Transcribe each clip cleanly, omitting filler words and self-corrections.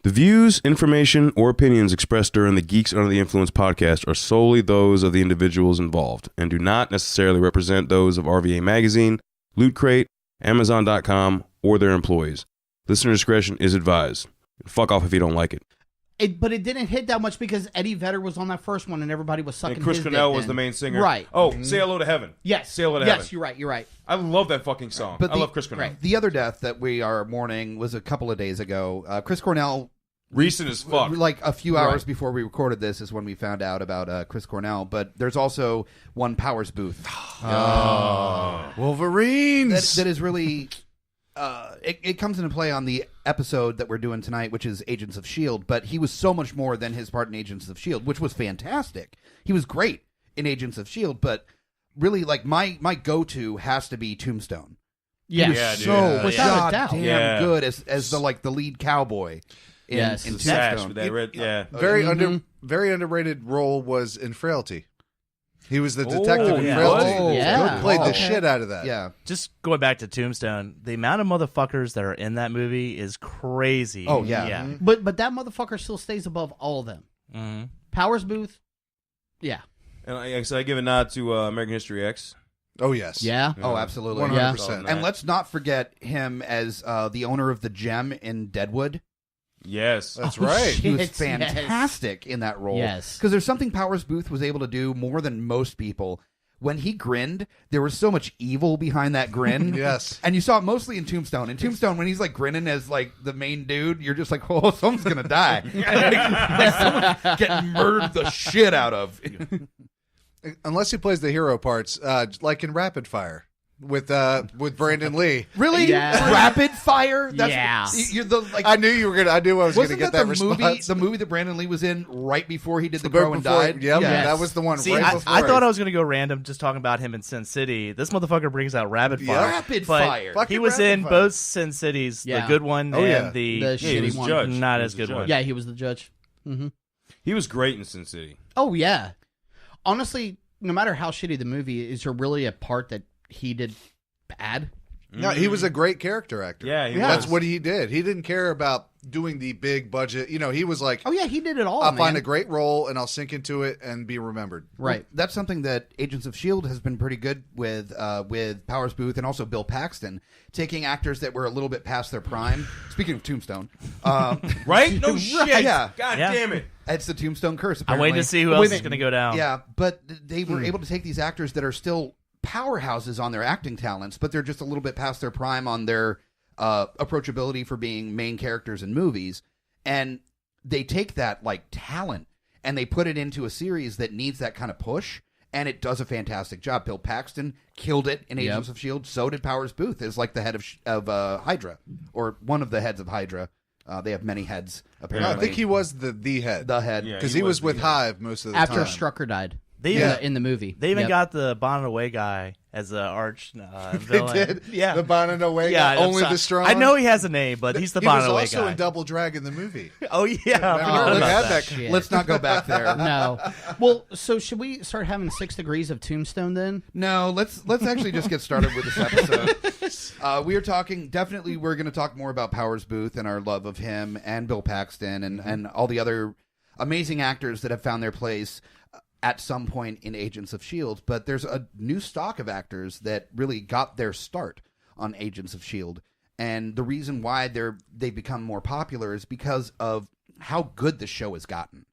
The views, information, or opinions expressed during the Geeks Under the Influence podcast are solely those of the individuals involved and do not necessarily represent those of RVA Magazine, Loot Crate, amzn.to, or their employees. Listener discretion is advised. Fuck off if you don't like it. But it didn't hit that much because Eddie Vedder was on that first one and everybody was sucking And Chris his Cornell dick was then. the main singer. Right. Oh, Say Hello to Heaven. Yes. Say Hello to Heaven. Yes, you're right. I love that fucking song. But I love Chris Cornell. right. The other death that we are mourning was a couple of days ago. Chris Cornell, Recent as fuck. like a few hours before we recorded this is when we found out about Chris Cornell. But there's also one Powers Booth. Wolverines! That is really... it comes into play on the episode that we're doing tonight, which is Agents of S.H.I.E.L.D., but he was so much more than his part in Agents of S.H.I.E.L.D., which was fantastic. He was great in Agents of S.H.I.E.L.D., but really, like, my go-to has to be Tombstone. Yeah. He was Yeah, dude. so Without a doubt. goddamn good as the lead cowboy in, Yes. in The sash Tombstone. with that red, yeah. Very underrated role was in Frailty. He was the detective in yeah. Frailty. Oh, yeah. He played the Okay. shit out of that. Yeah. Just going back to Tombstone, the amount of motherfuckers that are in that movie is crazy. Oh, yeah. Yeah. But that motherfucker still stays above all of them. Mm-hmm. Powers Booth, yeah. And I give a nod to American History X. Oh, yes. Yeah. Oh, absolutely. 100%. And let's not forget him as the owner of the gem in Deadwood. Yes. That's Oh, right. He was Yes. fantastic in that role. Yes. Because there's something Powers Booth was able to do more than most people. When he grinned, there was so much evil behind that grin. Yes. And you saw it mostly in Tombstone. In Tombstone, when he's like grinning as like the main dude, you're just like, oh, someone's going to die. like someone getting murdered the shit out of. Unless he plays the hero parts, like in Rapid Fire with Brandon Lee. Really? Yeah. Rapid fire? Yeah. You're the, like, I knew you were gonna. I knew I was gonna wasn't get that that the movie? response. The movie that Brandon Lee was in right before he did the Before- Grow and died. Yep, Yes. that was the one. See, right I before. thought I was going to go random just talking about him in Sin City. This motherfucker brings out Rapid Fire. Rapid but Fire. He Fucking was Rapid in Fire. both Sin Cities, Yeah. the good one Oh, yeah. and the The he was shitty one. judge. not He as was good the one. judge. Yeah, he was the judge. Mm-hmm. He was great in Sin City. Oh, yeah. Honestly, no matter how shitty the movie, is there really a part that he did bad? No, he was a great character actor. Yeah, he That's was. what he did. He didn't care about doing the big budget. You know, he was like, Oh, yeah, he did it all, I'll man. find a great role and I'll sink into it and be remembered. Right. That's something that Agents of S.H.I.E.L.D. has been pretty good with Powers Booth and also Bill Paxton, taking actors that were a little bit past their prime. Speaking of Tombstone. Right? No shit. Yeah. God Yeah. damn it. It's the Tombstone curse, I'm apparently. waiting to see who else is going to go down. Yeah, but they were able to take these actors that are still powerhouses on their acting talents, but they're just a little bit past their prime on their approachability for being main characters in movies, and they take that like talent and they put it into a series that needs that kind of push, and it does a fantastic job. Bill Paxton killed it in Agents of S.H.I.E.L.D. So did Powers Booth, as like the head of Hydra, or one of the heads of Hydra. They have many heads, apparently. I think he was the head. the head. Yeah. Because he he was was with the- Hive most of the After time. Strucker died They in the movie. They even Yep. got the Bon Away guy as the arch They villain. did? Yeah. The Bon and Away yeah, guy, I'm only sorry. the strong. I know he has a name, but he's the He Bon was Away also guy. in Double Dragon, the movie. Oh, yeah. I forgot Remember, they about had that. that. Shit. Let's not go back there. No. Well, so should we start having 6 degrees of Tombstone then? No, let's actually just get started with this episode. We are talking, definitely we're going to talk more about Powers Booth and our love of him and Bill Paxton and all the other amazing actors that have found their place at some point in Agents of S.H.I.E.L.D. But there's a new stock of actors that really got their start on Agents of S.H.I.E.L.D. And the reason why they've become more popular is because of how good the show has gotten.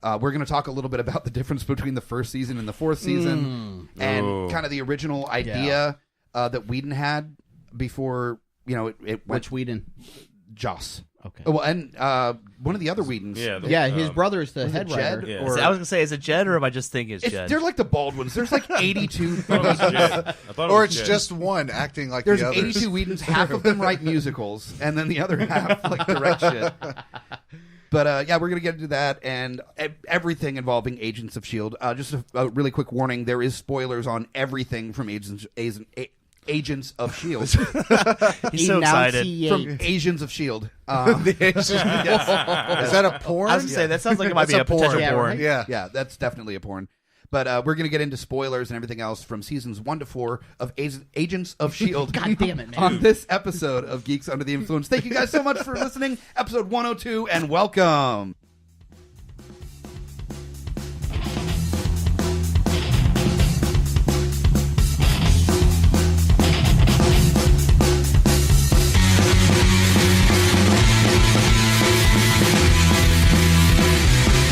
We're going to talk a little bit about the difference between the first season and the fourth season, and kind of the original idea that Whedon had before, you know, it went Which Whedon? Joss. Okay. Well, and one of the other Whedons. Yeah, his brother is the was it head Jed? writer. Yeah. Or- I was going to say, is it Jed or am I just thinking it's Jed? They're like the Baldwins. There's like 82. I thought it was Jed. I thought it Or was it's Jed. just one acting like There's the others. 82 Whedons. Half of them write musicals, and then the other half like direct shit. But yeah, we're gonna get into that and everything involving Agents of S.H.I.E.L.D. Just a really quick warning: there is spoilers on everything from Agents of S.H.I.E.L.D. He's so excited. from Asians of S.H.I.E.L.D. Is that a porn? I was going to say, that sounds like it might be That's a potential porn. Yeah, porn. right? Yeah. Yeah, that's definitely a porn. But we're going to get into spoilers and everything else from seasons 1 to 4 of Agents of S.H.I.E.L.D. God damn it, man. on this episode of Geeks Under the Influence. Thank you guys so much for listening. Episode 102, and welcome.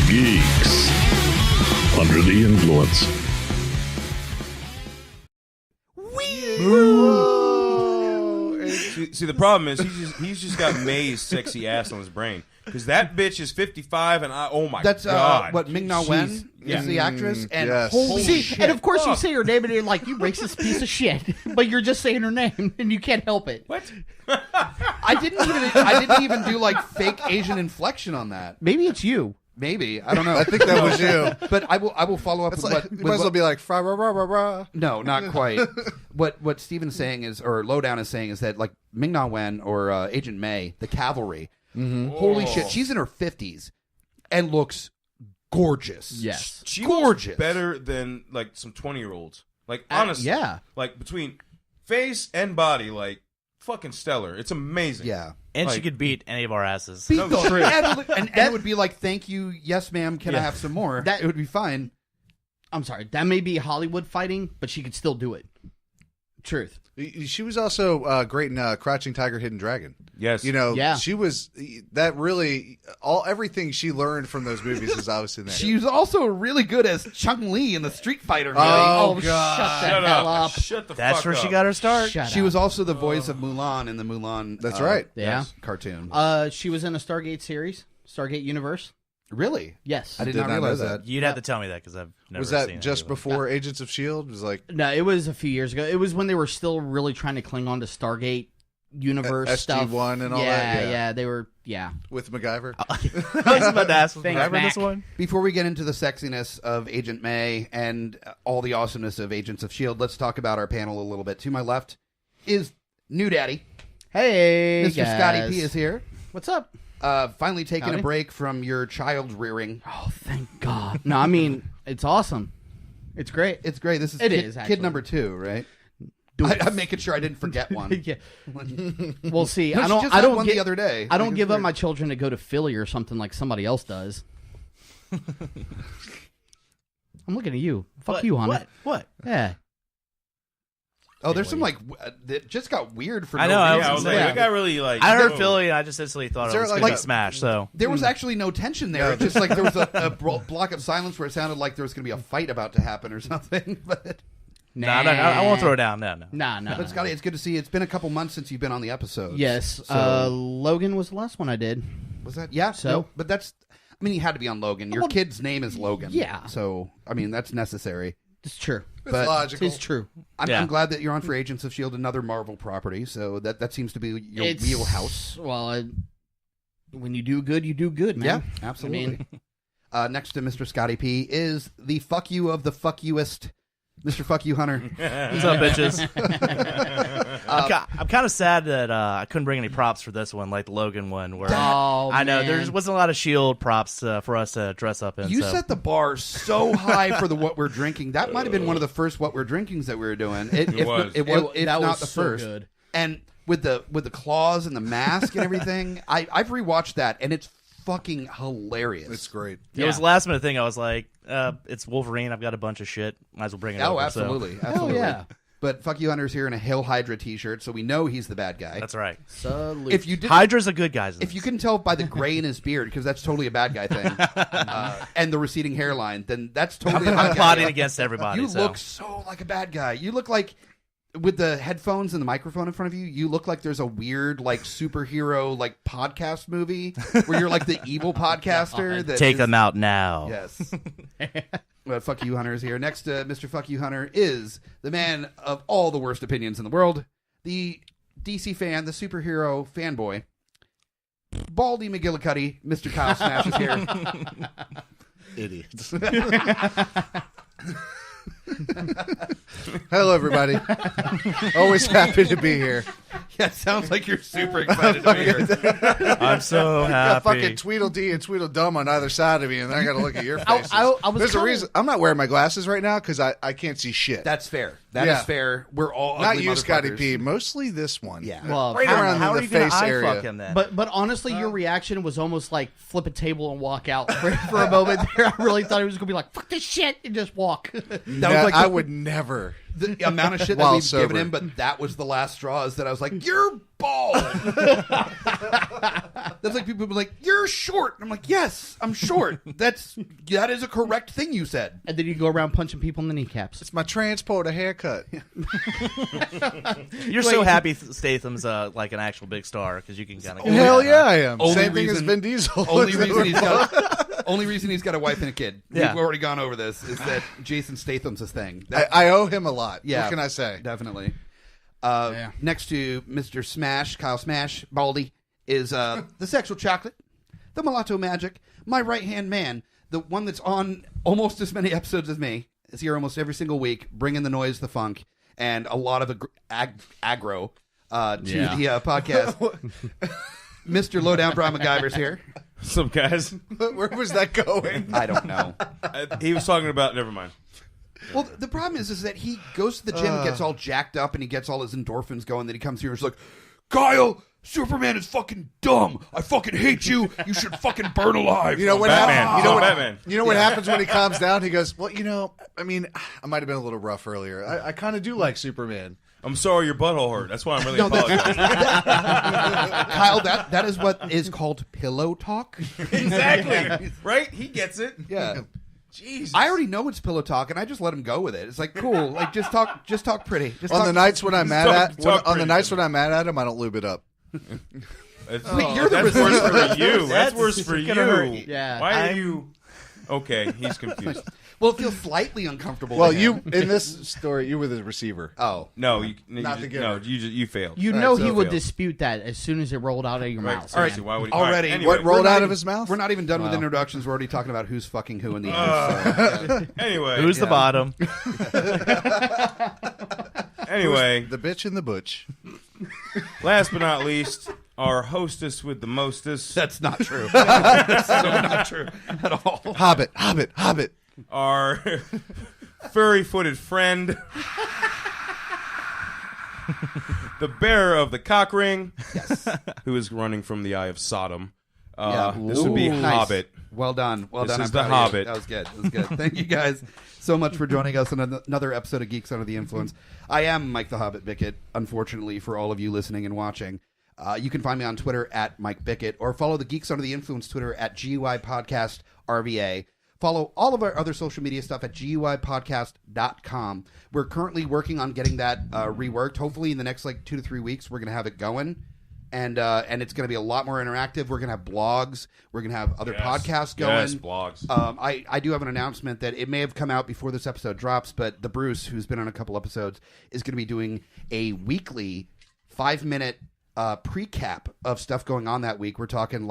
Geeks Under the Influence. See, the problem is he's just got May's sexy ass on his brain because that bitch is 55 and oh my That's god, what Ming-Na Wen is the actress, and Yes. holy See, shit! and of course you say her name and you're like, you racist piece of shit, but you're just saying her name and you can't help it. What? I didn't even do like fake Asian inflection on that. Maybe it's you. Maybe, I don't know. I think that was you. But I will follow up It's with like, what. you with might as well what- be like, fra ra ra ra ra. No, not quite. What Steven's saying is, or Lowdown is saying, is that like Ming-Na Wen or Agent May, the cavalry. Holy shit, she's in her 50s and looks gorgeous. Yes. She Gorgeous. looks better than like some 20-year-olds. Like honestly, Yeah. like between face and body, like fucking stellar. It's amazing. Yeah. And she Like- could beat any of our asses. Beat No, the- true. and it would be like, thank you, yes, ma'am, can I Yeah. have some more? That- it would be fine. I'm sorry. That may be Hollywood fighting, but she could still do it. Truth. She was also great in Crouching Tiger, Hidden Dragon. Yes. You know, Yeah. she was that really everything she learned from those movies is obviously there. She was also really good as Chun-Li in the Street Fighter movie. Oh, God. Shut the Shut hell up. up. Shut the That's fuck where up. she got her start. Shut She up. was also the voice of Mulan in the Mulan. That's right. Yeah. Cartoon. She was in a Stargate series, Stargate Universe. Really? Yes. I did Did not not know realize that. that. You'd have to tell me that because I've never Was seen that it just anyway. before Agents of S.H.I.E.L.D.? It was like No, it was a few years ago. It was when they were still really trying to cling on to Stargate Universe stuff. SG-1 and all yeah, that, yeah. They were, yeah. with MacGyver. I was about to ask was Thanks, MacGyver Mac. this one. Before we get into the sexiness of Agent May and all the awesomeness of Agents of S.H.I.E.L.D., let's talk about our panel a little bit. To my left is New Daddy. Hey, Mr. guys. Scotty P is here. What's up? Finally taking Howdy. a break from your child rearing. Oh, thank God. No, I mean, it's awesome. It's great. It's great. This is It kid, is, kid actually. number 2, right? I'm making sure I didn't forget one. yeah. We'll see. No, I she don't. just I had don't one get, the other day. I don't Like, give it's up my weird. children to go to Philly or something like somebody else does. I'm looking at you. Fuck What? you, hon. What? Yeah. Oh, there's some like it just got weird for I no know, I reason. was- Yeah, I was like, Yeah. I got really like. I heard whoa. Philly and I just instantly thought Is it there was like going a- to smash. So There was actually no tension there. It's just like there was a block of silence where it sounded like there was going to be a fight about to happen or something. But Nah, I won't throw it down. No. Nah. but Scotty, it's good to see you. It's been a couple months since you've been on the episode. Yes. So, Logan was the last one I did. was that? Yeah. So- no, but that's. I mean, you had to be on Logan. Your Well, kid's name is Logan. yeah. So I mean, that's necessary. It's true. It's But- logical. It's true. I'm glad that you're on for Agents of S.H.I.E.L.D., another Marvel property. So that seems to be your It's- wheelhouse. Well, when you do good, man. Yeah, absolutely. I mean, Next to Mr. Scotty P is the fuck you of the fuck youest, Mr. Fuck You Hunter. What's up, bitches? I'm kind of sad that I couldn't bring any props for this one, like the Logan one, where oh, I know man. there wasn't a lot of S.H.I.E.L.D. props for us to dress up in. You so. set the bar so high for the what we're drinking. That might have been one of the first what we're drinkings that we were doing. It was. It was. If that not was the so first. good. And with the claws and the mask and everything, I've rewatched that and it's fucking hilarious. It's great. It was a last minute thing. I was like, it's Wolverine. I've got a bunch of shit. Might as well bring it Oh, over. absolutely, So. absolutely. yeah. But Fuck You Hunter's here in a Hail Hydra T-shirt, so we know he's the bad guy. That's right. Salute. If you did, Hydra's a good guy. if you couldn't tell by the gray in his beard, because that's totally a bad guy thing, and the receding hairline, then that's totally a bad I'm guy. plotting against everybody. You so. look so like a bad guy. You look like, with the headphones and the microphone in front of you, you look like there's a weird like superhero like podcast movie where you're like the evil podcaster. That Take is- them out now. Yes. Fuck You Hunter is here. Next to Mr. Fuck You Hunter is the man of all the worst opinions in the world, the DC fan, the superhero fanboy, Baldy McGillicuddy, Mr. Kyle Smash is here. Idiots. Hello, everybody. Always happy to be here. Yeah, it sounds like you're super excited to be here. I'm so Got happy. fucking Tweedledee and Tweedledum on either side of me, and then I got to look at your faces. I was There's a kinda- reason. I'm not wearing my glasses right now because I can't see shit. That's fair. That is Yeah. fair. We're all not ugly you, Scotty motherfuckers. P. Mostly this one. Yeah. Well, Right How, around how in are the you gonna face eye area. fuck him then? But honestly, your reaction was almost like flip a table and walk out for a moment there. I really thought he was going to be like, fuck this shit, and just walk. That Yeah, was like I the- would never. the amount of shit that While we've given sober. him, but that was the last straw. Is that I was like, "You're bald." That's like people be like, "You're short." And I'm like, "Yes, I'm short. that is a correct thing you said." And then you go around punching people in the kneecaps. It's my transporter haircut. You're so happy Statham's like an actual big star because you can kind of Hell yeah, I am. Only Same thing as reason- Vin Diesel. Only reason he's got a wife and a kid. Yeah. We've already gone over this. Is that Jason Statham's his thing? I owe him a lot. Yeah. What can I say? Definitely. Yeah. Next to Mr. Smash, Kyle Smash, Baldy, is the Sexual Chocolate, the Mulatto Magic, my right-hand man, the one that's on almost as many episodes as me, is here almost every single week, bringing the noise, the funk, and a lot of aggro to the podcast. Mr. Lowdown Brian MacGyver's here. What's up, guys? Where was that going? I don't know. He was talking about. Never mind. Well, the problem is that he goes to the gym, gets all jacked up, and he gets all his endorphins going. Then he comes here and is like, Kyle, Superman is fucking dumb. I fucking hate you. You should fucking burn alive. You know what Batman. happens? You know what, Batman. you know what happens when he calms down? He goes, "Well, I mean, I might have been a little rough earlier. I kind of do like Superman." I'm sorry your butthole hurt. That's why I'm really apologizing. Kyle, that is what is called pillow talk. Exactly. Right? He gets it. Yeah. Jesus. I already know it's pillow talk, and I just let him go with it. It's like, cool. Like, just talk pretty. Just On talk. the nights when I'm mad Talk- at talk on the pretty nights to when I'm mad at him, I don't lube it up. Wait, you're the That's worse receiver. for you. That's That's worse for gonna hurt you. you. Yeah. Why are you? Okay, he's confused. Well, it feels slightly uncomfortable. Well, to you him. in this story, you were the receiver. Oh. No, you Not the giver. no. You failed. You Right, know so he would failed. dispute that as soon as it rolled out of your Right. mouth. Seriously, why would he? Already. All right, anyway, What rolled not out even- of his mouth? We're not even done with Wow. introductions. We're already talking about who's fucking who in the end. Anyway, Who's the Yeah. bottom? anyway, The bitch and the butch. last but not least, our hostess with the mostest, That's not true. That's so not true at all. Hobbit. our furry-footed friend, the bearer of the cock ring, who is running from the eye of Sodom. This would be Ooh, nice. Hobbit. Well done. Well This done. is I'm the proud of you. Hobbit. That was good. That was good. Thank you guys so much for joining us on another episode of Geeks Under the Influence. I am Mike the Hobbit Bickett, unfortunately, for all of you listening and watching. You can find me on Twitter at Mike Bickett, or follow the Geeks Under the Influence Twitter at GUI Podcast RVA. Follow all of our other social media stuff at GUIPodcast.com. We're currently working on getting that reworked. Hopefully in the next 2 to 3 weeks, we're going to have it going. And it's going to be a lot more interactive. We're going to have blogs. We're going to have other podcasts going. Yes, blogs. I do have an announcement that it may have come out before this episode drops, but the Bruce, who's been on a couple episodes, is going to be doing a weekly 5-minute pre-cap of stuff going on that week. We're talking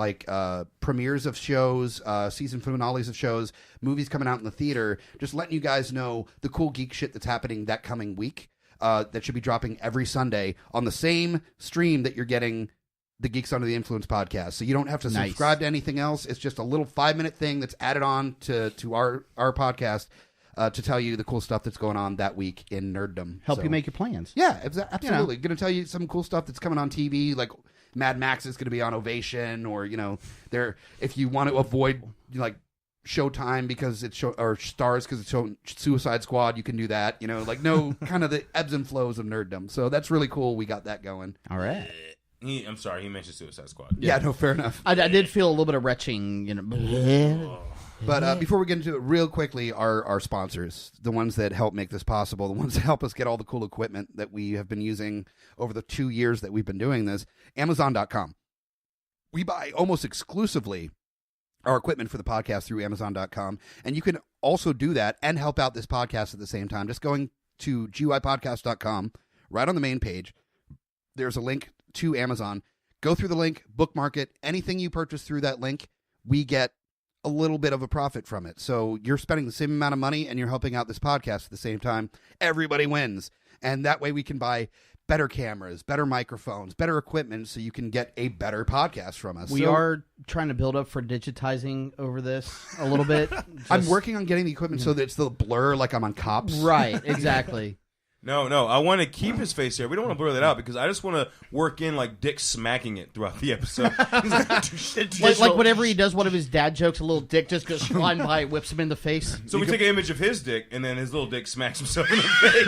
premieres of shows, season finales of shows, movies coming out in the theater, just letting you guys know the cool geek shit that's happening that coming week. That should be dropping every Sunday on the same stream that you're getting the Geeks Under the Influence podcast. So you don't have to Nice. subscribe to anything else. It's just a little 5-minute thing that's added on to our podcast to tell you the cool stuff that's going on that week in nerddom. Help So- you make your plans. Yeah, absolutely. Going to tell you some cool stuff that's coming on TV, like Mad Max is going to be on Ovation, or if you want to avoid Showtime because it's or Stars because it's Suicide Squad, you can do that. No kind of the ebbs and flows of nerddom. So that's really cool. We got that going. All right. I'm sorry, he mentioned Suicide Squad. Yeah, no, fair enough. I did feel a little bit of retching, But before we get into it, real quickly, our sponsors, the ones that help make this possible, the ones that help us get all the cool equipment that we have been using over the 2 years that we've been doing this, amzn.com. We buy almost exclusively our equipment for the podcast through amazon.com, and you can also do that and help out this podcast at the same time. Just going to guipodcast.com, right on the main page, there's a link to Amazon. Go through the link, bookmark it. Anything you purchase through that link, we get a little bit of a profit from it. So you're spending the same amount of money and you're helping out this podcast at the same time. Everybody wins. And that way we can buy better cameras, better microphones, better equipment, so you can get a better podcast from us. We are trying to build up for digitizing over this a little bit. I'm working on getting the equipment so that it's the blur like I'm on Cops. Right, exactly. No, I want to keep his face here. We don't want to blur that out because I just want to work in like Dick smacking it throughout the episode. like whenever he does one of his dad jokes, a little dick just goes flying by, whips him in the face. So we take an image of his dick, and then his little dick smacks himself in the face.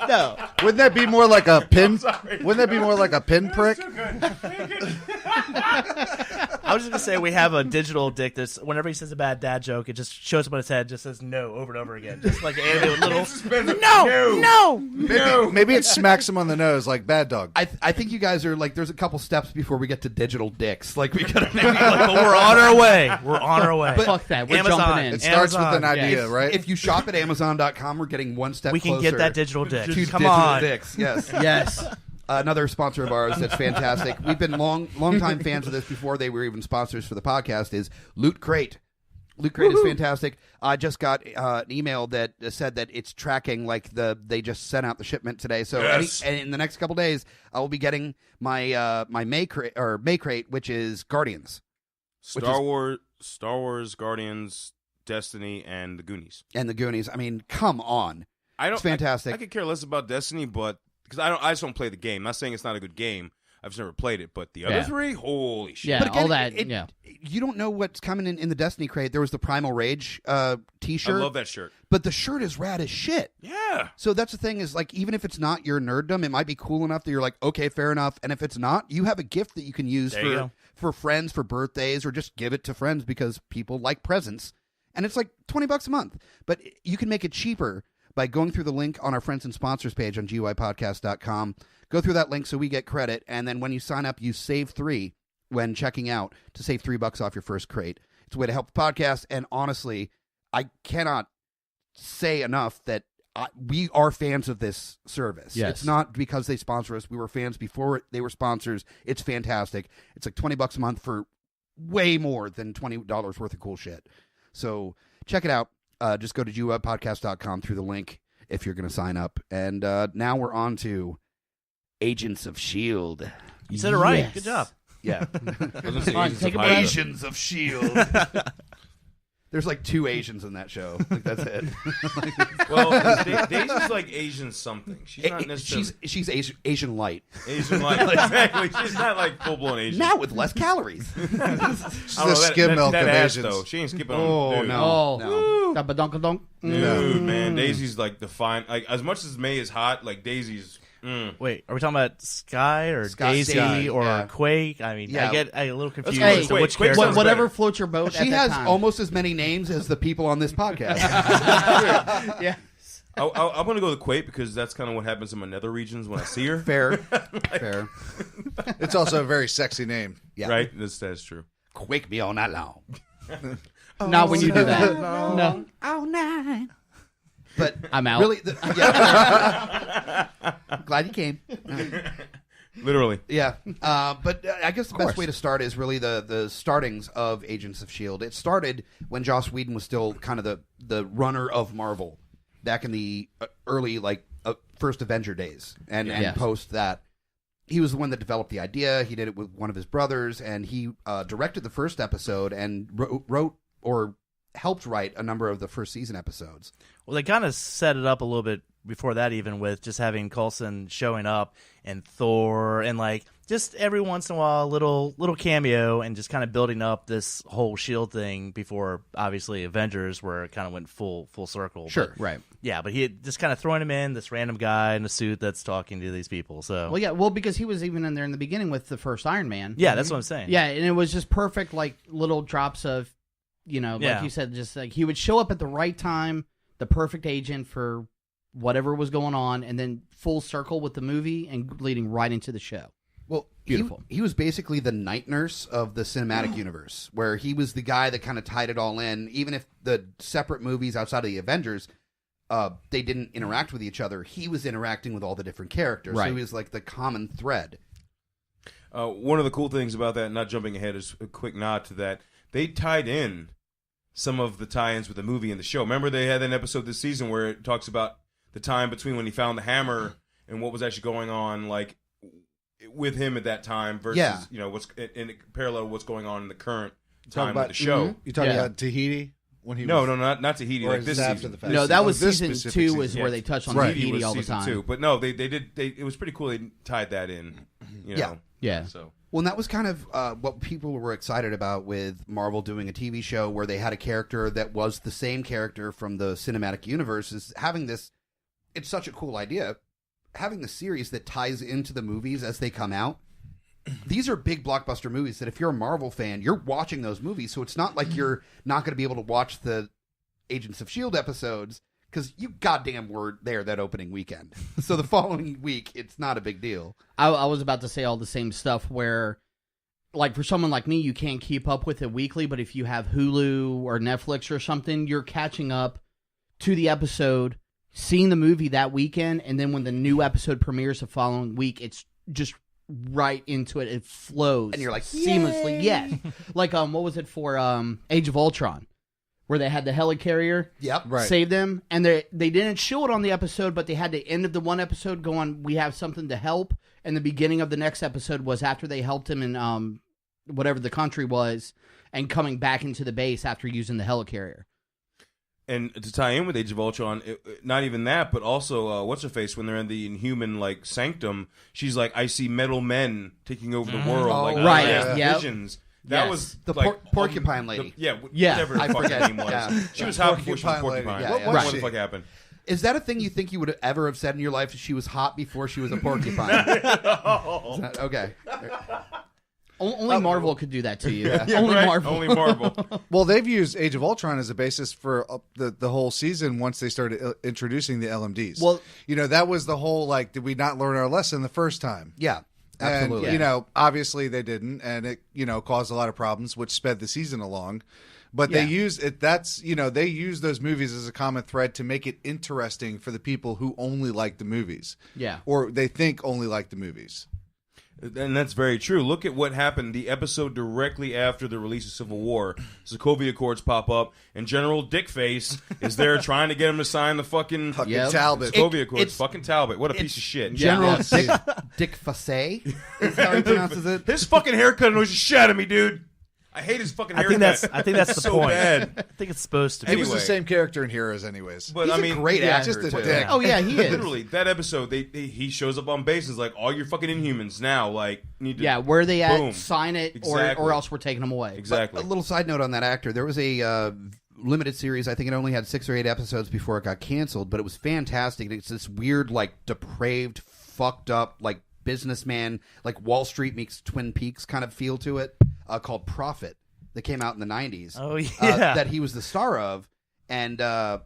No, wouldn't that be more like a pin? Wouldn't that be more like a pinprick? I was just gonna say we have a digital dick. That's whenever he says a bad dad joke, it just shows up on his head, just says no over and over again, just like a little no. Maybe it smacks him on the nose like Bad Dog. I think you guys are like, there's a couple steps before we get to digital dicks. Like we gotta maybe But we're on our way. We're on our way. Fuck that. We're Amazon. jumping in. It starts with an Amazon, idea, right? If you shop at amzn.to, we're getting one step we can closer get that digital dick. to Come digital on. dicks. Yes. Yes. Another sponsor of ours that's fantastic. We've been long-time fans of this before they were even sponsors for the podcast, is Loot Crate. Loot Crate is fantastic. I just got an email that said that it's tracking like they just sent out the shipment today. So in the next couple days, I will be getting my my May Crate, which is Guardians. Star Wars, Guardians, Destiny, and the Goonies. And the Goonies. I mean, come on. It's fantastic. I could care less about Destiny, but because I just don't play the game. Not saying it's not a good game. I've just never played it, but the other three, holy shit! Yeah, but again, all that. You don't know what's coming in the Destiny crate. There was the Primal Rage T-shirt. I love that shirt. But the shirt is rad as shit. Yeah. So that's the thing is, like, even if it's not your nerddom, it might be cool enough that you're like, okay, fair enough. And if it's not, you have a gift that you can use for friends, for birthdays, or just give it to friends because people like presents. And it's like $20 a month. But you can make it cheaper by going through the link on our friends and sponsors page on GUIPodcast.com. Go through that link so we get credit. And then when you sign up, you save $3 when checking out to save $3 off your first crate. It's a way to help the podcast. And honestly, I cannot say enough that we are fans of this service. Yes. It's not because they sponsor us. We were fans before they were sponsors. It's fantastic. It's like $20 a month for way more than $20 worth of cool shit. So check it out. Just go to GUIPodcast.com through the link if you're going to sign up. And now we're on to Agents of S.H.I.E.L.D. You said it right. Yes. Good job. Yeah. Take a breath. Asians of S.H.I.E.L.D. There's like 2 Asians in that show. Like, that's it. Well, Daisy's like Asian something. She's not necessarily... She's Asian light. Asian light. Exactly. She's not like full-blown Asian. Now with less calories. She's the skim milk of ass, Asians. though. She ain't skipping Oh, on no. Oh, Dabba-dunk-a-dunk. Dude, man. Daisy's like the fine... Like, as much as May is hot, like, Daisy's... Wait, are we talking about Sky or Daisy Sky, or yeah. Quake? I mean, Yeah. I get a little confused Hey, as to wait, which Quake character. sounds Whatever better. floats your boat. She at has that time. almost as many names as the people on this podcast. Yeah. I'm going to go with Quake because that's kind of what happens in my nether regions when I see her. Fair. Fair. It's also a very sexy name. Yeah. Right? That's true. Quake me all night long. Not when you do that. No. All night. But I'm out. really, glad you came. Literally. Yeah, but I guess the best way to start is really the startings of Agents of S.H.I.E.L.D. It started when Joss Whedon was still kind of the runner of Marvel back in the early, first Avenger days, and Yes. post that. He was the one that developed the idea. He did it with one of his brothers, and he directed the first episode and wrote or helped write a number of the first season episodes. Well, they kind of set it up a little bit before that, even with just having Coulson showing up and Thor and like just every once in a while a little cameo and just kind of building up this whole S.H.I.E.L.D. thing before obviously Avengers, where it kind of went full circle. Sure. But, Right. yeah, but he had just kind of throwing him in, this random guy in a suit that's talking to these people. So Well, yeah. Well, because he was even in there in the beginning with the first Iron Man. yeah, that's what I'm saying. Yeah, and it was just perfect, like little drops of, like Yeah. you said, just like he would show up at the right time, the perfect agent for whatever was going on, and then full circle with the movie and leading right into the show. Well, Beautiful. He was basically the night nurse of the cinematic universe, where he was the guy that kind of tied it all in. Even if the separate movies outside of the Avengers, they didn't interact with each other, he was interacting with all the different characters. Right. So he was like the common thread. One of the cool things about that, not jumping ahead, is a quick nod to that. They tied in some of the tie-ins with the movie and the show. Remember they had an episode this season where it talks about the time between when he found the hammer and what was actually going on, like with him at that time versus what's in parallel what's going on in the current time of the show. You talking about Tahiti? When he no, not Tahiti. Like this after season. the fact? No, that was this season specific 2 was season. where they touched on Tahiti Tahiti was all the season time. 2. But no, they did. It was pretty cool. They tied that in. You know? Yeah. So. Well, and that was kind of what people were excited about with Marvel doing a TV show where they had a character that was the same character from the cinematic universe. Is having this, it's such a cool idea. Having the series that ties into the movies as they come out. These are big blockbuster movies that if you're a Marvel fan, you're watching those movies. So it's not like you're not going to be able to watch the Agents of S.H.I.E.L.D. episodes because you goddamn were there that opening weekend. So the following week, it's not a big deal. I was about to say all the same stuff where, like, for someone like me, you can't keep up with it weekly, but if you have Hulu or Netflix or something, you're catching up to the episode, seeing the movie that weekend, and then when the new episode premieres the following week, it's just right into it. It flows. And you're like, seamlessly. yay! Yes. Like, what was it for Age of Ultron? Where they had the helicarrier save them, and they didn't show it on the episode, but they had the end of the one episode going, we have something to help, and the beginning of the next episode was after they helped him in whatever the country was, and coming back into the base after using the helicarrier. And to tie in with Age of Ultron, not even that, but also what's-her-face, when they're in the Inhuman, like, sanctum, she's like, I see metal men taking over the world. Like, right, visions. That was the like, porcupine lady. Whatever I the fuck forget. her name was. Yeah. She was hot before she was Porcupine porcupine. lady. Yeah, What What the fuck happened? Is that a thing you think you would ever have said in your life? She was hot before she was a porcupine. Okay. Only Marvel could do that to you. Yeah, Only right? Marvel. Only Marvel. Well, they've used Age of Ultron as a basis for the whole season once they started introducing the LMDs. Well, that was the whole, like, did we not learn our lesson the first time? Yeah. Absolutely. And, obviously they didn't, and it, caused a lot of problems, which sped the season along. But they use it. They use those movies as a common thread to make it interesting for the people who only like the movies. Yeah. Or they think only like the movies. And that's very true. Look at what happened the episode directly after the release of Civil War. Sokovia Accords pop up, and General Dickface is there trying to get him to sign the fucking Talbot. Sokovia Accords. Fucking Talbot. What a piece of shit. General Dick Facet is how he pronounces it. His fucking haircut annoys the shit out of me, dude. I hate his fucking haircut. I think that's the so point. bad. I think it's supposed to be. He was the Anyway. same character in Heroes anyways. But He's I mean, a great actor. just a too. dick. Oh, yeah, he is. literally, that episode, he shows up on base and is like, all your fucking Inhumans now, like, need to... Yeah, where are they at? Boom. Sign it, Exactly. or else we're taking them away. Exactly. A little side note on that actor. There was a limited series. I think it only had 6 or 8 episodes before it got canceled, but it was fantastic. It's this weird, like, depraved, fucked up, like, businessman, like Wall Street meets Twin Peaks kind of feel to it, called Prophet, that came out in the 90s. Oh, yeah. That he was the star of. And was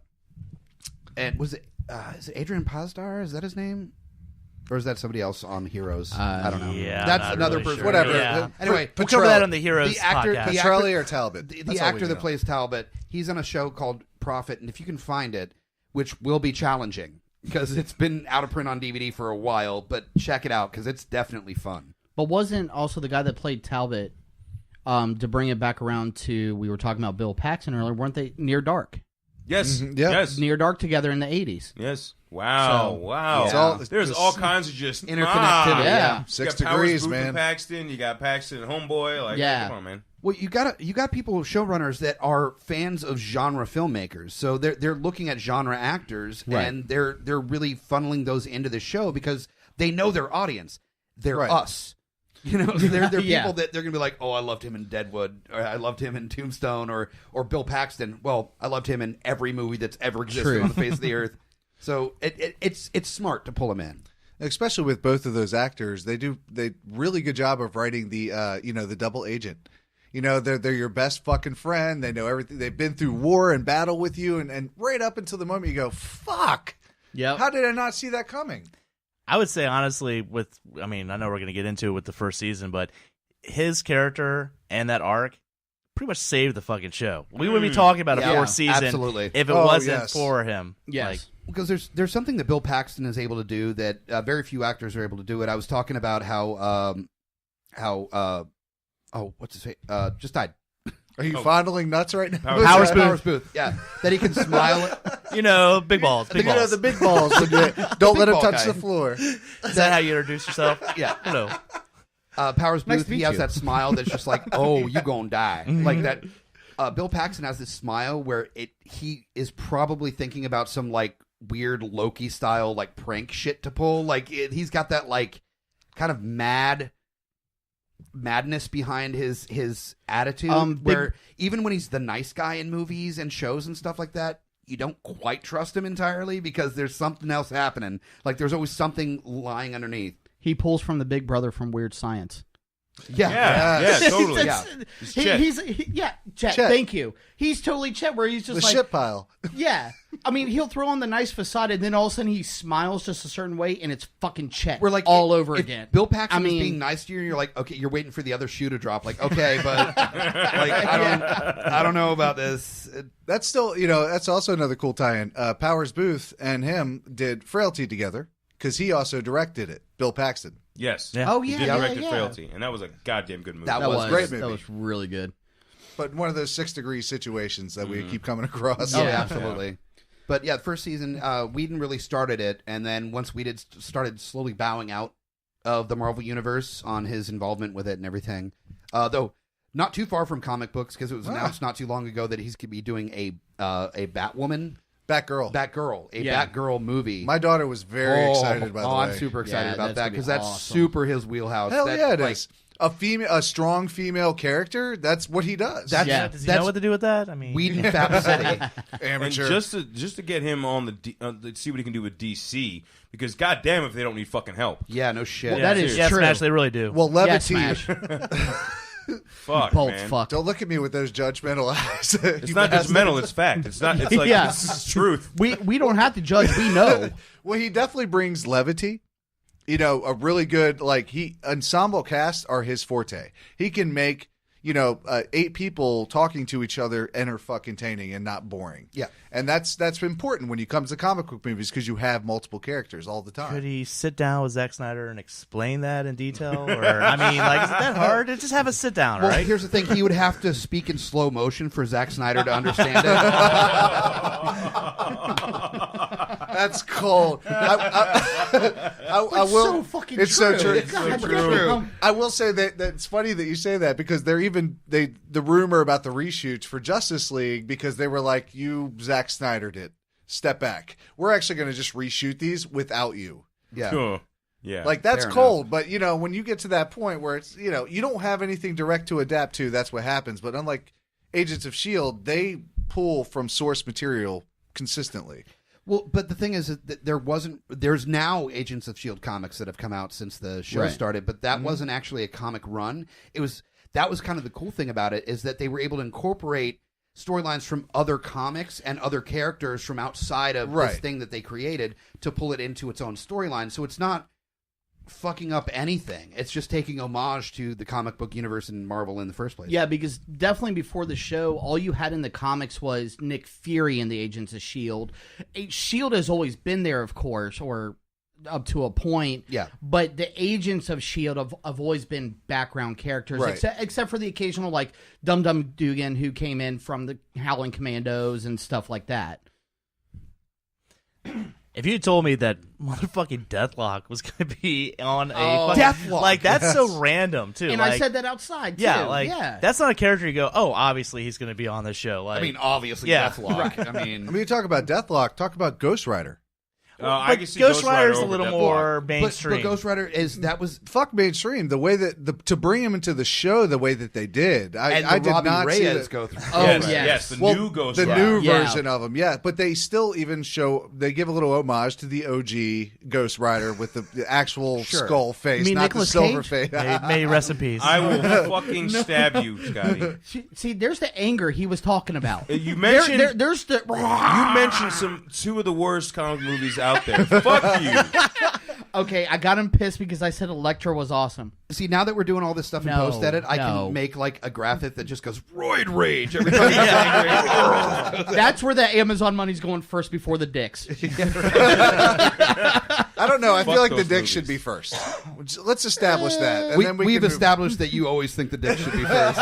it, is it Adrian Pasdar? Is that his name? Or is that somebody else on Heroes? I don't know. Yeah, That's I'm not another really person. sure. Whatever. Yeah. Anyway, We'll cover that on the Heroes the actor, podcast. the Petrelli actor- or Talbot? The That's all actor we that know. plays Talbot, he's on a show called Prophet, and if you can find it, which will be challenging because it's been out of print on DVD for a while, but check it out because it's definitely fun. But wasn't also the guy that played Talbot, to bring it back around to, we were talking about Bill Paxton earlier, weren't they Near Dark? Yes. Yeah. Yes. Near Dark together in the 80s. Yes. Wow. So, wow. yeah. There's all kinds of just Interconnectivity, yeah. You 6 got Powers, degrees, Booth, and man. Paxton. You got Paxton and Homeboy. Like, Yeah. come on, man. Well, you got people, showrunners that are fans of genre filmmakers, so they're looking at genre actors, Right. and they're really funneling those into the show because they know their audience. They're Right. us. They're Yeah. people that they're gonna be like, oh, I loved him in Deadwood, or I loved him in Tombstone, or Bill Paxton. Well, I loved him in every movie that's ever existed True. on the face of the earth. So it's smart to pull him in. Especially with both of those actors, they really good job of writing the the double agent. They're your best fucking friend. They know everything. They've been through war and battle with you, and right up until the moment you go, fuck. Yep. How did I not see that coming? I would say, honestly, I know we're going to get into it with the first season, but his character and that arc pretty much saved the fucking show. We wouldn't be talking about a fourth season absolutely. if it Oh, wasn't yes. for him. Yes. Like, Because there's something that Bill Paxton is able to do that very few actors are able to do. It. I was talking about how what's his face just died. Are you fondling nuts right now? Powers Booth. Yeah, that he can smile. Big balls. Big balls. The big balls. Don't let him touch the floor. Is that how you introduce yourself? Yeah. Hello. Powers Booth, he has that smile that's just like, oh, you gonna die. Like that. Bill Paxton has this smile where he is probably thinking about some like weird Loki style like prank shit to pull. Like he's got that like kind of madness behind his attitude where even when he's the nice guy in movies and shows and stuff like that, you don't quite trust him entirely because there's something else happening. Like there's always something lying underneath. He pulls from the big brother from Weird Science. Yeah, totally. Chet. Thank you. He's totally Chet, where he's just the like shit pile. Yeah, I mean, he'll throw on the nice facade, and then all of a sudden he smiles just a certain way, and it's fucking Chet. We're like all over again. Bill Paxton is being nice to you, and you're like, okay, you're waiting for the other shoe to drop. Like, okay, but like, I don't know about this. That's still, that's also another cool tie-in. Powers Booth and him did Frailty together because he also directed it. Bill Paxton. Yes. Yeah. Oh He yeah, did yeah, directed yeah. Frailty, and that was a goddamn good movie. That That was was a great movie. That was really good. But one of those 6 degree situations that we keep coming across. Oh, yeah, absolutely. But yeah, the first season, Whedon really started it, and then once Whedon started slowly bowing out of the Marvel Universe on his involvement with it and everything. Though not too far from comic books, because it was announced not too long ago that he's going to be doing a Batwoman. Batgirl. Batgirl movie. My daughter was very excited by the way. I'm super excited about that because that's awesome. super his wheelhouse. Hell yeah, it is. A strong female character. That's what he does. Does he know what to do with that? I mean, Whedon Fab City. Amateur. And just to get him on the see what he can do with DC, because goddamn if they don't need fucking help. Yeah, no shit. Well, that is true. Smash, they really do. Well, Levity. Smash. Fuck, Both man. fuck. Don't look at me with those judgmental eyes. It's not judgmental, it's fact. It's not. It's like Yeah. this is truth. We don't have to judge. We know. Well, he definitely brings levity. A really good ensemble casts are his forte. He can make 8 people talking to each other entertaining and not boring. Yeah, and that's important when you come to comic book movies because you have multiple characters all the time. Could he sit down with Zack Snyder and explain that in detail? Or I mean, is it that hard? Just have a sit down, well, right? Here's the thing: he would have to speak in slow motion for Zack Snyder to understand it. That's cold. I will. So fucking it's true. so true. It's So so true. true. I will say that it's funny that you say that because the rumor about the reshoots for Justice League because they were like, you Zack Snyder'd it. Step back. We're actually going to just reshoot these without you. Yeah. Sure. Yeah. Like that's Fair cold, but when you get to that point where it's you don't have anything direct to adapt to, that's what happens. But unlike Agents of S.H.I.E.L.D., they pull from source material consistently. Well, but the thing is that there's now Agents of S.H.I.E.L.D. comics that have come out since the show started, but that wasn't actually a comic run. That was kind of the cool thing about it is that they were able to incorporate storylines from other comics and other characters from outside of this thing that they created to pull it into its own storyline. So it's not fucking up anything. It's just taking homage to the comic book universe and Marvel in the first place. Yeah, because definitely before the show, all you had in the comics was Nick Fury and the Agents of S.H.I.E.L.D. S.H.I.E.L.D. has always been there, of course, or up to a point. Yeah. But the Agents of S.H.I.E.L.D. have always been background characters, except for the occasional, like, Dum Dum Dugan, who came in from the Howling Commandos and stuff like that. If you told me that motherfucking Deathlock was going to be on a Deathlock, that's so random too. And I said that outside too. Yeah, that's not a character you go, oh, obviously he's going to be on the show. Like, I mean, obviously, yeah. Deathlock. I mean, you talk about Deathlock, talk about Ghostwriter. I can see Ghostwriter's a over little Deathlock. more mainstream. but Ghostwriter was Fuck mainstream. The way that to bring him into the show the way that they did, I did Robbie not see Reyes that. go through. Oh, Yes, yes. yes, the new Ghost the Rider. new Yeah. version of him, yeah. But they still even they give a little homage to the OG Ghost Rider with the actual skull face, You mean not Nicolas the silver Cage? face. May rest in peace. I will fucking stab you, Scotty. See, there's the anger he was talking about. You mentioned There's the... you mentioned two of the worst comic movies out there. Fuck you. Okay, I got him pissed because I said Elektra was awesome. See, now that we're doing all this stuff in No, post edit, I no. can make like a graphic that just goes Roid Rage every time. Yeah. That's where the Amazon money's going first before the dicks. I don't know. I Fuck feel like the those dick movies. should be first. Let's establish that, and then We've can move- established that you always think the dick should be first.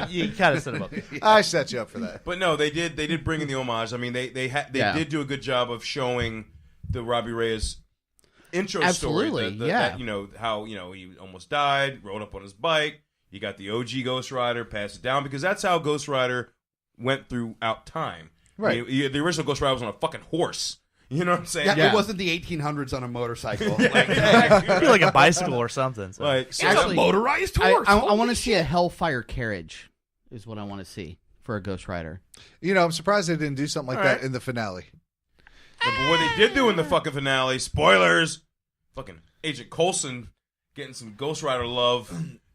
You kind of set him up. I set you up for that. But no, they did bring in the homage. I mean, they did do a good job of showing the Robbie Reyes intro story. That, how he almost died, rode up on his bike. You got the OG Ghostrider, passed it down, because that's how Ghostrider went throughout time. Right. I mean, the original Ghostrider was on a fucking horse. You know what I'm saying? Yeah, it wasn't the 1800s on a motorcycle. Maybe like a bicycle or something. So. Like, it's a motorized horse. I want to see a Hellfire carriage, is what I want to see for a Ghostrider. I'm surprised they didn't do something like that in the finale. But what they did do in the fucking finale, spoilers, fucking Agent Coulson getting some Ghostrider love.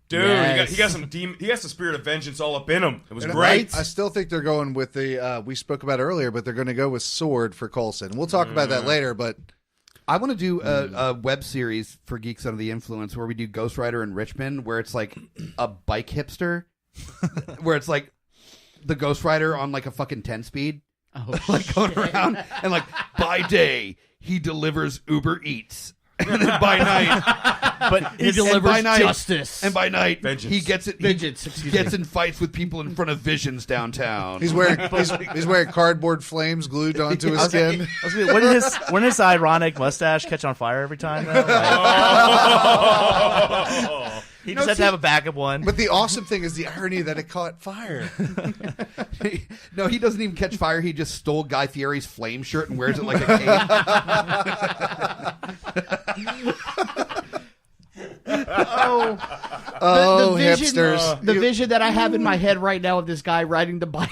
Dude, yes. he got some he has the spirit of vengeance all up in him. It was great. I still think they're going with the we spoke about earlier, but they're going to go with Sword for Coulson. We'll talk about that later, but I want to do a web series for Geeks Under the Influence where we do Ghostrider in Richmond, where it's like a bike hipster, where it's like the Ghostrider on like a fucking 10-speed, like going around, and like by day he delivers Uber Eats. And then by night, but he delivers justice. And by night, vengeance. He gets it. Vengeance. He gets in fights with people in front of Visions downtown. He's wearing cardboard flames glued onto his skin. Wouldn't his ironic mustache catch on fire every time? Though? He just had to have a backup one. But the awesome thing is the irony that it caught fire. No, he doesn't even catch fire. He just stole Guy Fieri's flame shirt and wears it like a cape. The vision, hipsters. The vision that I have in my head right now of this guy riding the bike.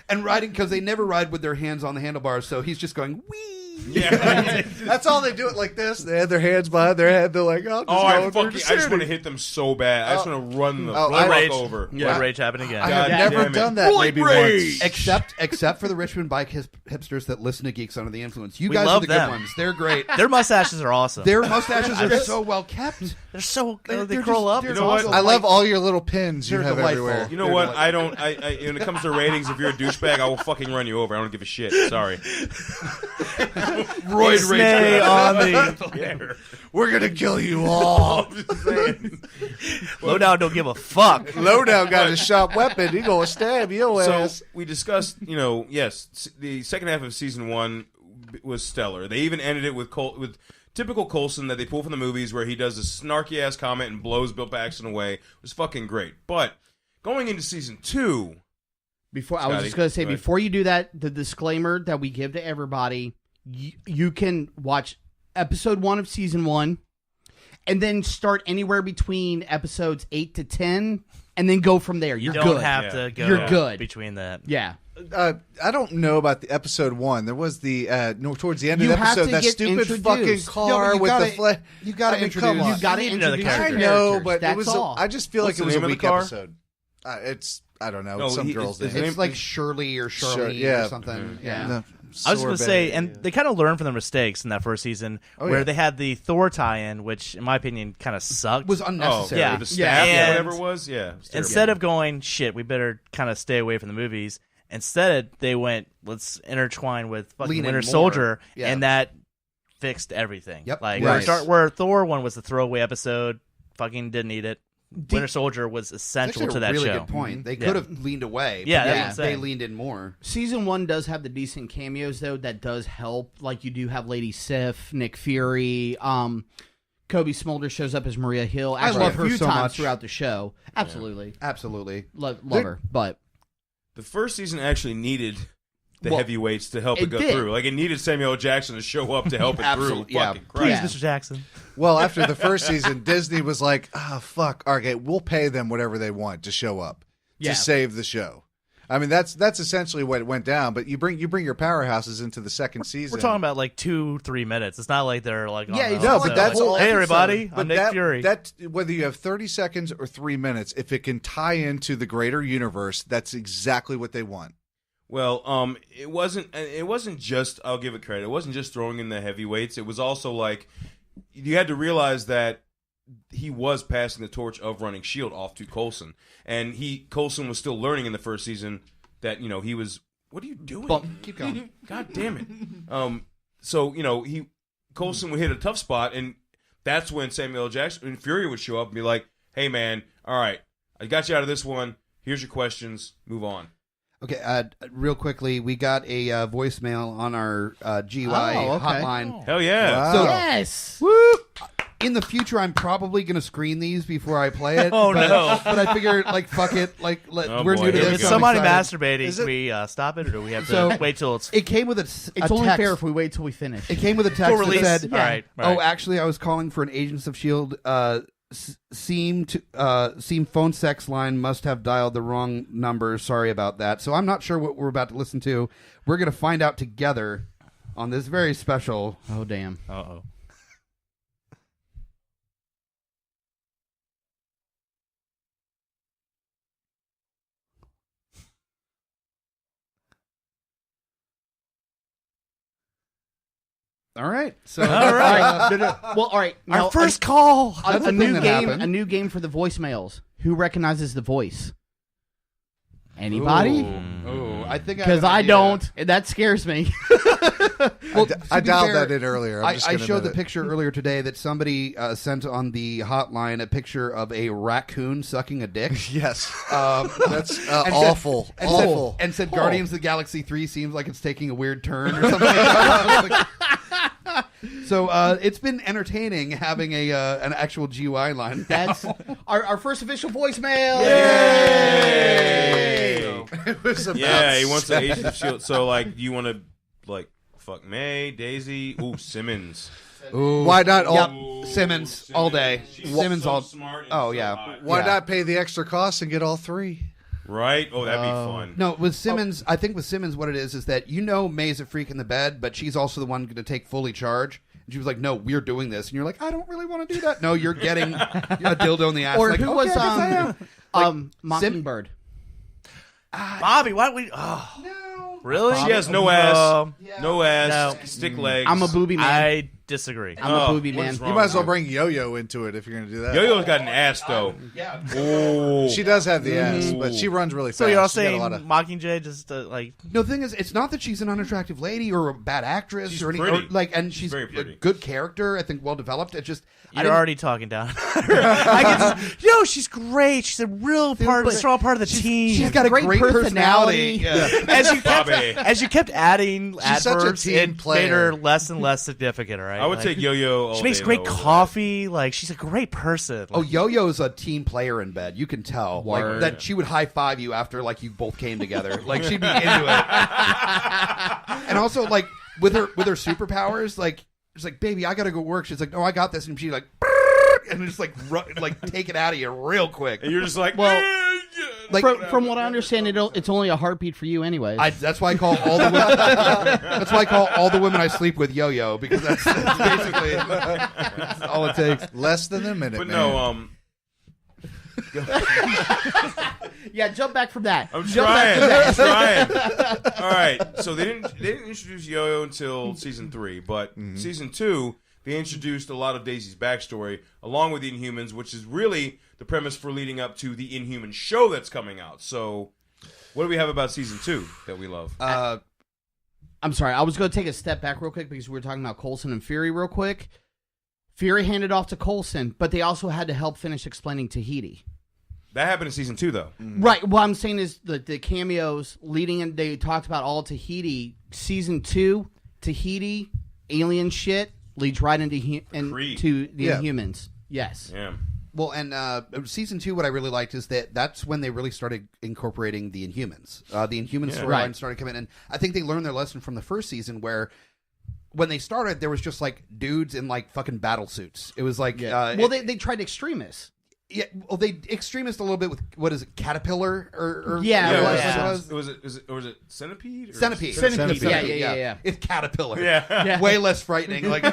And riding, because they never ride with their hands on the handlebars, so he's just going, wee. Yeah, that's all they do it like this. They have their hands behind their head. They're like, I just want to hit them so bad. I just want to run the Roid over. Roid Rage happened again. I have never done that. Roid maybe Rage! once. Except for the Richmond bike hipsters that listen to Geeks Under the Influence. You We guys are love the them. good ones. They're great. Their mustaches are awesome. Their mustaches are so well kept. They're so They're they curl just- up. they're You know what? also I love like- all your little pins you They're have delightful. everywhere. You know what? I don't. I when it comes to ratings, if you're a douchebag, I will fucking run you over. I don't give a shit. Sorry. Roid Rage. Stay on the We're gonna kill you all. I'm just saying. Lowdown. Don't give a fuck. Lowdown got a sharp weapon. He gonna stab your So ass. we discussed, yes, the second half of season 1 was stellar. They even ended it with typical Coulson that they pull from the movies, where he does a snarky ass comment and blows Bill Paxton away. It was fucking great. But going into season 2, I was just going to say, before you do that, the disclaimer that we give to everybody, you can watch episode 1 of season 1 and then start anywhere between episodes 8 to 10 and then go from there. You're You good. don't have to go You're good. between that. Yeah. I don't know about the episode 1. There was the towards the end of You the have episode to that get stupid fucking introduced. car with the flag. You got to introduce. come on. You got to You need to know the introduce characters. I know, characters. but That's it was. all. I just feel What's like it the was a name of the weak car? episode. It's I don't know. No, It's some he- girl's his name. It's like Shirley or Charlie or something. Yeah. No, I was going to sorbet. say, and they kind of learned from their mistakes in that first season, where they had the Thor tie-in, which, in my opinion, kind of sucked. Was unnecessary. yeah. the staff, Yeah. whatever it was, yeah. Instead of going, shit, we better kind of stay away from the movies, instead they went, let's intertwine with fucking Lean in Winter more. Soldier, Yeah. and that fixed everything. Yep. Like, Right. where Thor one was the throwaway episode, fucking didn't need it. Winter Soldier was That's essential actually to a that really show. good point. They Yeah. could have leaned away. Yeah, but that's what I'm they saying. leaned in more. Season 1 does have the decent cameos, though, that does help. Like, you do have Lady Sif, Nick Fury, Kobe Smolder shows up as Maria Hill. I Actually, love a her few so times much. throughout the show. Absolutely. Absolutely. Love her. But The first season actually needed the Well, heavyweights to help it go it did. through. Like, it needed Samuel L. Jackson to show up to help it through. Absolutely, yeah. Fucking Please, Christ. Mr. Jackson. Well, after the first season, Disney was like, fuck, okay, we'll pay them whatever they want to show up to save the show. I mean, that's essentially what went down. But you bring your powerhouses into the second season. We're talking about like 2-3 minutes. It's not like they're like, Yeah, on it's the- not but like that's the whole hey episode. everybody, But I'm Nick Fury. That whether you have 30 seconds or 3 minutes, if it can tie into the greater universe, that's exactly what they want. Well, it wasn't just, I'll give it credit, it wasn't just throwing in the heavyweights. It was also like, you had to realize that he was passing the torch of running S.H.I.E.L.D. off to Coulson. And Coulson was still learning in the first season that, he was, what are you doing? Keep going. God damn it. So, Coulson would hit a tough spot, and that's when Samuel L. Jackson and Fury would show up and be like, hey, man, all right, I got you out of this one. Here's your questions. Move on. Okay, real quickly, we got a voicemail on our GY hotline. Hell yeah. Wow. So, Yes. woo! In the future, I'm probably going to screen these before I play it. Oh, no. But I figured, fuck it. We're boy, new to here we this. If go. I'm somebody excited. masturbating, can we stop it, or do we have to So- wait till it's It came with a It's a only text. fair if we wait till we finish. It came with a text full that release? said, All right. "Oh, actually, I was calling for an Agents of S.H.I.E.L.D. Seem phone sex line must have dialed the wrong number. Sorry about that." So I'm not sure what we're about to listen to. We're going to find out together on this very special. Oh, damn. Uh-oh. All right. So All right. Well, all right. Now, Our first call. That's a a new thing that game. happened. A new game for the voicemails. Who recognizes the voice? Anybody? Oh, I think Because I don't. And that scares me. Well, I to be dialed fair, that in earlier. I showed the picture earlier today that somebody sent on the hotline a picture of a raccoon sucking a dick. Yes. Um, That's and awful. Said, awful. and said Guardians of the Galaxy 3 seems like it's taking a weird turn or something like that. So it's been entertaining having an actual GUI line. That's our first official voicemail. Yay! It was about Yeah, he wants the sex. Agents of S.H.I.E.L.D. So, like, you want to, like, fuck May, Daisy, Simmons. Ooh. Why not all? Yep. Simmons all day. She's Simmons so all. smart and Oh, so yeah. hot. Why Yeah. not pay the extra cost and get all three? Right? Oh, that'd be fun. No, with Simmons, I think with Simmons, what it is that May's a freak in the bed, but she's also the one going to take fully charge. And she was like, "No, we're doing this," and you're like, "I don't really want to do that." No, you're getting a dildo in the ass. Or like, who okay, was yes, I am. Mockingbird? Bobby, why don't we? Oh, No. really? She has no ass, no ass, No. stick legs. I'm a booby man. I disagree. I'm a booby what man. is You wrong might as well with bring Yo-Yo into it if you're going to do that. Yo-Yo's got an ass, though. Yeah. Oh. She does have the ass, but she runs really fast. So you're all She's got a saying lot of- Mockingjay just like No, the thing is, it's not that she's an ununattractive lady or a bad actress She's or anything. pretty. And she's very a pretty. good character. I think well developed. It just you're already talking down. She's great. She's a real strong part of the team. She's got a great personality. personality. As you kept adding She's such a adverbs, team it made player. her less and less significant. All right, I would Like, take Yo-Yo all She makes day, great though, over coffee. Like she's a great person. Oh, Like, Yo-Yo's a team player in bed. You can tell. Like Word. that she would high five you after like you both came together. Like she'd be into it. And also like with her superpowers, like she's like, "Baby, I gotta go work." She's like, "No, I got this," and she's like, and just like take it out of you real quick. And you're just like, Well, Like from what I understand, it's only a heartbeat for you, anyways. that's why I call all the women, that's why I call all the women I sleep with Yo-Yo, because that's basically that's all it takes. less than a minute, But man. no, yeah, jump back from that. I'm Jump trying. back from I'm trying. All right. So they didn't introduce Yo-Yo until season 3, but season 2 they introduced a lot of Daisy's backstory along with the Inhumans, which is really the premise for leading up to the Inhuman show that's coming out. So, what do we have about season 2 that we love? I'm sorry. I was going to take a step back real quick because we were talking about Coulson and Fury real quick. Fury handed off to Coulson, but they also had to help finish explaining Tahiti. That happened in season 2, though. Right. What I'm saying is the cameos leading in, they talked about all Tahiti. Season 2, Tahiti, alien shit, leads right into the Yeah. Inhumans. Yes. Yeah. Well, and season 2, what I really liked is that's when they really started incorporating the Inhumans. The Inhuman storyline Right. started coming in. I think they learned their lesson from the first season where when they started, there was just like dudes in like fucking battle suits. It was like... well, they tried extremists. Yeah, well, they extremist a little bit with, what is it, Caterpillar? Or Yeah, what yeah. was it? Was it Centipede? Or Centipede. Centipede. Yeah. It's Caterpillar. Yeah. Way less frightening. Like,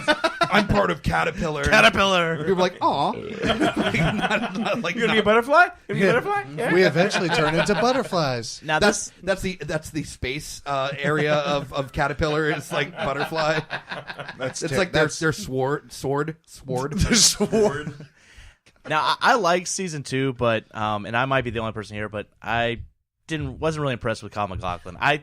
I'm part of Caterpillar. Caterpillar. You're like, aw. Like, You gonna be a butterfly? You gonna be a butterfly? Yeah. We eventually turn into butterflies. Now That's the space area of Caterpillar. It's like butterfly. That's It's like their sword. The sword. Now I like season 2, but and I might be the only person here, but I wasn't really impressed with Kyle Mclaughlin. I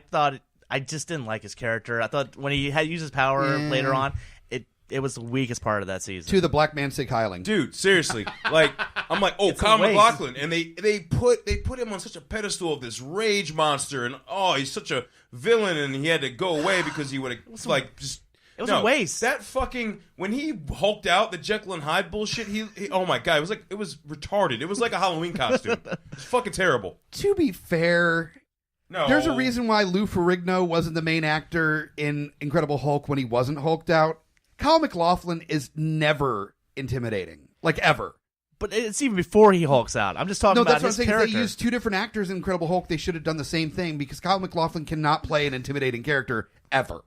just didn't like his character. I thought when he had used his power later on, it it was the weakest part of that season. To the black man Sig Heiling. Dude, seriously. Like, I'm like, oh, Kyle McLaughlin. And they put him on such a pedestal of this rage monster. And, oh, he's such a villain. And he had to go away because he would have, like, just... It was a waste. That fucking... When he hulked out the Jekyll and Hyde bullshit, he oh, my God. It was retarded. It was like a Halloween costume. It's fucking terrible. To be fair... No. There's a reason why Lou Ferrigno wasn't the main actor in Incredible Hulk when he wasn't hulked out. Kyle McLaughlin is never intimidating. Like, ever. But it's even before he hulks out. I'm just talking about his character. They used two different actors in Incredible Hulk. They should have done the same thing because Kyle McLaughlin cannot play an intimidating character ever.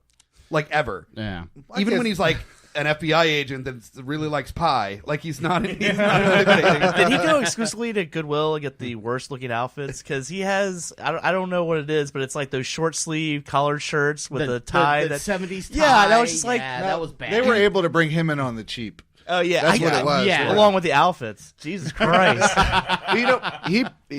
Like, ever. Yeah. Even when he's like an FBI agent that really likes pie. Like, he's not intimidating. Did he go exclusively to Goodwill and get the worst looking outfits? Because he has, I don't know what it is, but it's like those short sleeve collared shirts with the tie. The 70s tie. Yeah, that was just like, that was bad. They were able to bring him in on the cheap. Oh yeah, That's what it was. Yeah. Along with the outfits. Jesus Christ. You know,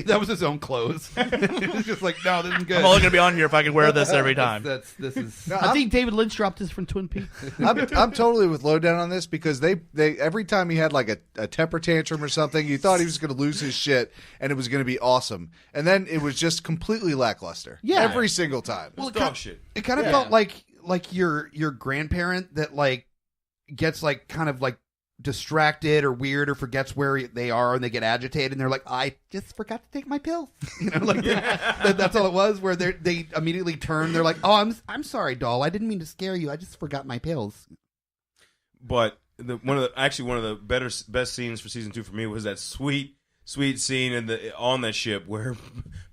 That was his own clothes. He's just like, no, this is good. I'm only gonna be on here if I can wear this every time. This is. No, I think David Lynch dropped this from Twin Peaks. I'm totally with Lowdown on this because they every time he had like a temper tantrum or something, you thought he was going to lose his shit and it was going to be awesome, and then it was just completely lackluster. Yeah. Every single time. Well, dog shit. It kind of felt like your grandparent that like gets like kind of like distracted or weird or forgets where they are and they get agitated and they're like, I just forgot to take my pills. You know, like that's all it was. Where they immediately turn. They're like, oh, I'm sorry, doll. I didn't mean to scare you. I just forgot my pills. But one of the best scenes for season 2 for me was that sweet scene on that ship where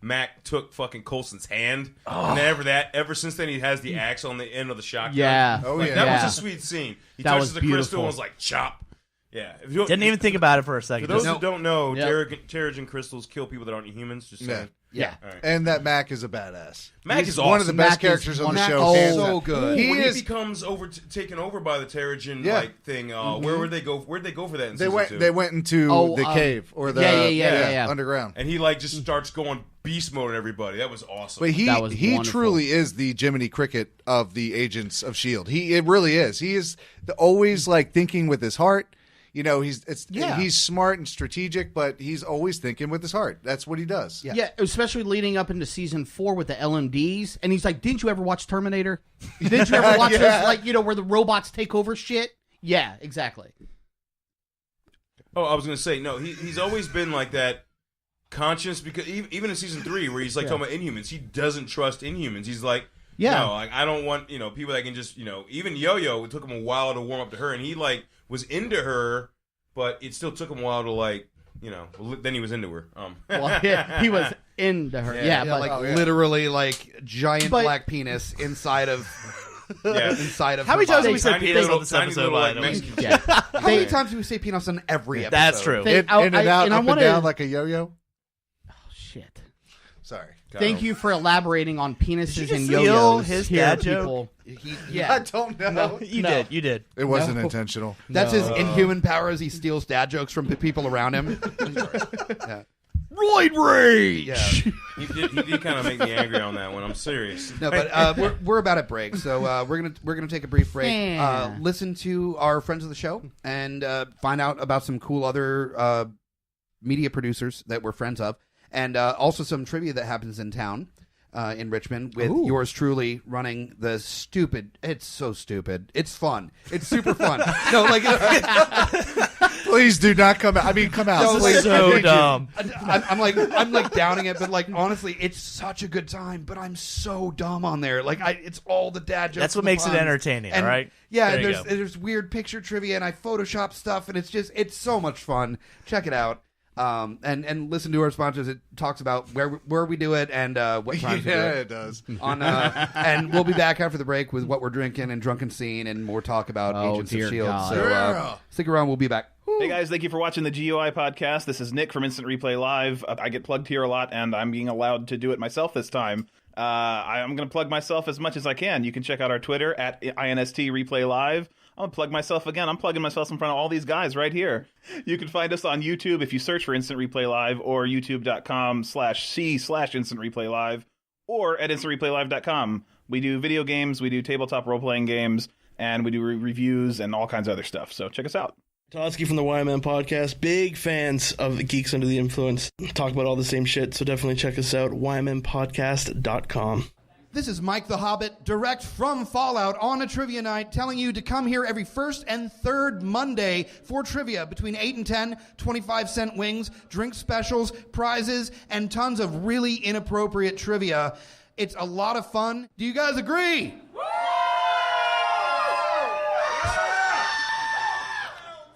Mac took fucking Coulson's hand, and ever since then he has the axe on the end of the shotgun. Yeah. Oh, Like, yeah. that was a sweet scene. He That touches was the crystal beautiful. and was like, chop. Yeah. Didn't even think about it for a For second. those Just- who don't know, Yep. Terrigen crystals kill people that aren't humans. Just saying. Yeah. All right. And that Mac is a badass. Mac He's is one of the awesome. best Mac is characters on the Mac show. is hands so down. good. He When is. he becomes taken over by the Terrigen Yeah. like thing, where would they go? Where'd they go for that? In They season went. 2? They went into the cave or the yeah. underground. and he like just starts going beast mode on everybody. That was awesome. But That was he wonderful. truly is the Jiminy Cricket of the agents of S.H.I.E.L.D. It really is. He is always like thinking with his heart. You know, he's smart and strategic, but he's always thinking with his heart. That's what he does. Yeah, especially leading up into season 4 with the LMDs. And he's like, didn't you ever watch Terminator? Didn't you ever watch this, like, you know, where the robots take over shit? Yeah, exactly. Oh, I was gonna say no. He's always been like that, conscious because even in season 3 where he's like talking about Inhumans, he doesn't trust Inhumans. He's like, no, like I don't want people that can just even Yo-Yo. It took him a while to warm up to her, and he like was into her, but it still took him a while to like then he was into her. Well, yeah, he was into her. Yeah, Yeah, but like literally like giant black penis inside of inside of. How many her times body. have we said Tiny penis little- on this tiny episode? little, By like, the way? Mexican yeah. How many times do we say penis on every episode? That's true. They- In and out, and I up wanna- and down like a yo-yo. Oh, shit. Sorry. Thank you for elaborating on penises Did you and steal yo-yos. his Here, dad joke? people. I Yeah. don't know. You No. did. You did. It wasn't No. intentional. That's his inhuman powers. He steals dad jokes from the people around him. Yeah. Roid Rage! Yeah. He did kind of make me angry on that one. I'm serious. No, but we're about at break, so we're gonna take a brief break. Yeah. Listen to our friends of the show and find out about some cool other media producers that we're friends of, and also some trivia that happens in town. In Richmond with yours truly running the stupid. It's so stupid. It's fun. It's super fun. No, like Please do not come out. I mean, come out. No, Please. I So need you. dumb. I'm like downing it, but like honestly, it's such a good time. But I'm so dumb on there. Like it's all the dad jokes. That's what and the makes it puns. entertaining, And, all right? Yeah, There and you there's weird picture trivia, and I Photoshop stuff, and it's so much fun. Check it out. And listen to our sponsors. It talks about where we do it and what times we do Yeah, it. it does. And we'll be back after the break with what we're drinking and drunken scene and more talk about Agents of dear S.H.I.E.L.D. God. So Yeah. stick around. We'll be back. Hey guys, thank you for watching the GUI podcast. This is Nick from Instant Replay Live. I get plugged here a lot, and I'm being allowed to do it myself this time. I'm going to plug myself as much as I can. You can check out our Twitter at INST Replay Live. I'm going to plug myself again. I'm plugging myself in front of all these guys right here. You can find us on YouTube if you search for Instant Replay Live, or youtube.com/c/Instant Replay Live, or at InstantReplayLive.com. We do video games, we do tabletop role-playing games, and we do reviews and all kinds of other stuff. So check us out. Toski from the YMN podcast. Big fans of the Geeks Under the Influence. Talk about all the same shit, so definitely check us out, ymnpodcast.com. This is Mike the Hobbit, direct from Fallout on a trivia night, telling you to come here every first and third Monday for trivia between 8 and 10, 25-cent wings, drink specials, prizes, and tons of really inappropriate trivia. It's a lot of fun. Do you guys agree?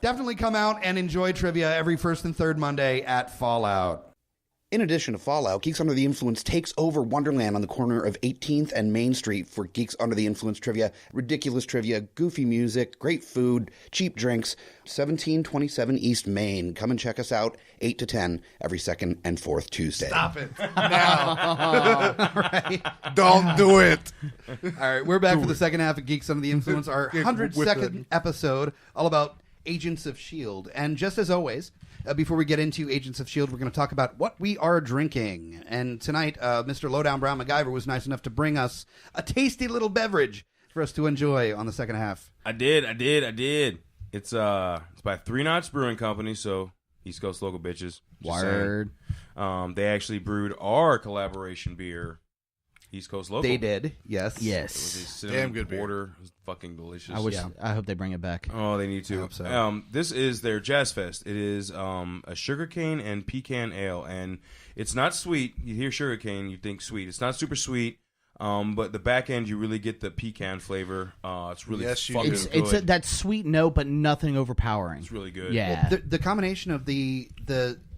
Definitely come out and enjoy trivia every first and third Monday at Fallout. In addition to Fallout, Geeks Under the Influence takes over Wonderland on the corner of 18th and Main Street for Geeks Under the Influence trivia, ridiculous trivia, goofy music, great food, cheap drinks. 1727 East Main. Come and check us out 8 to 10 every second and fourth Tuesday. Stop it now. Right. Don't do it. All right, we're back for the second half of Geeks Under the Influence, our 102nd episode, all about Agents of S.H.I.E.L.D. And just as always, before we get into Agents of S.H.I.E.L.D., we're going to talk about what we are drinking. And tonight, Mr. Lowdown Brown MacGyver was nice enough to bring us a tasty little beverage for us to enjoy on the second half. I did. It's by 3 Knots Brewing Company, so East Coast local bitches. Word. They actually brewed our collaboration beer, East Coast local. They did, yes. Yes. It was a cinnamon Damn good beer. porter. It was fucking delicious. I hope they bring it back. Oh, they need to. I hope so. This is their Jazzfest. It is a sugarcane and pecan ale, and it's not sweet. You hear sugarcane, you think sweet. It's not super sweet, but the back end, you really get the pecan flavor. It's really fucking good. It's that sweet note, but nothing overpowering. It's really good. Yeah. The combination of the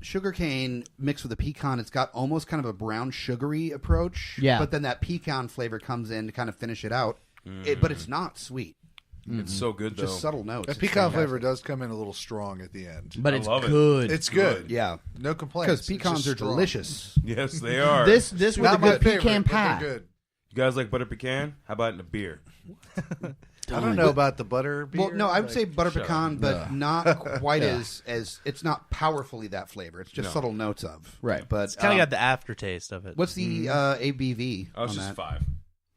sugarcane mixed with the pecan, it's got almost kind of a brown sugary approach. Yeah. But then that pecan flavor comes in to kind of finish it out. But it's not sweet. It's so good, though. Just subtle notes. The It's pecan fantastic. flavor does come in a little strong at the end. But I it's love it. good. It's good. Yeah. No complaints. Because pecans It's are just strong. delicious. Yes, they are. This with a Not my good favorite, pecan but they're pie. good. You guys like butter pecan? How about in a beer? I don't know about the butter beer. Well, no, I would say butter shut pecan, but not quite as it's not powerfully that flavor. It's just subtle notes of. Right. But It's kind of got the aftertaste of it. what's the ABV Oh, it's on just that? 5.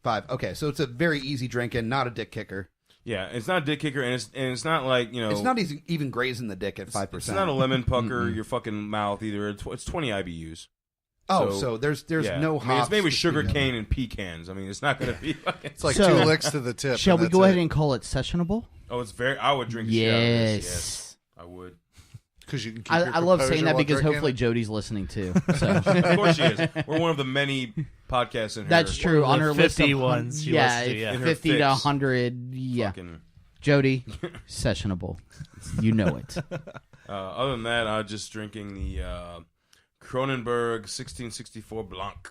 5. Okay, so it's a very easy drink and not a dick kicker. Yeah, it's not a dick kicker, and it's not like, you know... It's not even grazing the dick at 5%. It's not a lemon pucker your fucking mouth either. It's 20 IBUs. Oh, so there's Yeah. no I mean, hops. it's made with to sugar speak of. cane and pecans. I mean, it's not going to be... It's like So, 2 licks to the tip. Shall and we that's go ahead it. and call it sessionable? Oh, it's very... I would drink the shit out of this. Yes, I would. Because you can keep your I love saying composure that while because drinking hopefully it. Jody's listening too. So. Of course she is. We're one of the many podcasts in her... That's true. One On of her the list 50 of ones she yeah, listens to, yeah. In her 50 to fix. 100. Yeah, Fucking, Jody, sessionable. You know it. other than that, I'm just drinking the Kronenberg 1664 Blanc.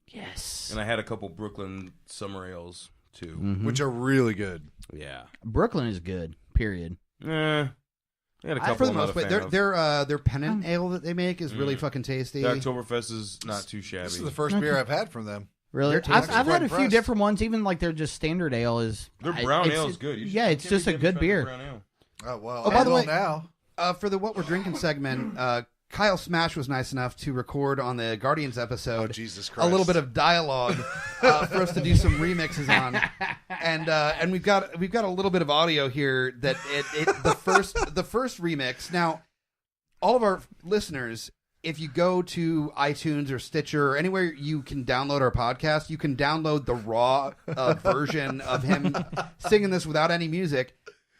Yes. And I had a couple Brooklyn summer ales, too. Which are really good. Yeah. Brooklyn is good. Period. I had a couple For the I'm not most a part, fan of. their pennant ale that they make is really fucking tasty. The Oktoberfest is not too shabby. This is the first beer I've had from them. Really, They're I've tasty. had a Quite few impressed. different ones. Even like their just standard ale is. Their brown it's- ale is good. You Yeah, it's can't just be a getting good fucking beer. brown ale. Oh, well, Oh, by I the will way- now. For the What We're Drinking segment, Kyle Smash was nice enough to record on the Guardians episode Oh, Jesus a Christ. little bit of dialogue for us to do some remixes on, and we've got a little bit of audio here that the first remix. Now, all of our listeners, if you go to iTunes or Stitcher or anywhere you can download our podcast, you can download the raw version of him singing this without any music.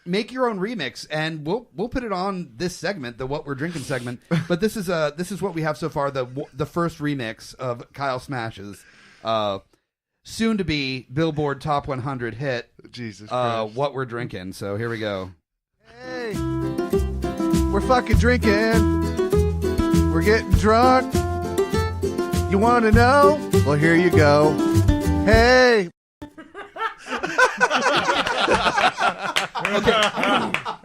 Make your own remix, and we'll put it on this segment, the What We're Drinking segment. But this is what we have so far, the first remix of Kyle Smash's soon to be Billboard Top 100 hit. Jesus Christ. What We're Drinking. So here we go. Hey, we're fucking drinking. We're getting drunk. You want to know? Well, here you go. Hey.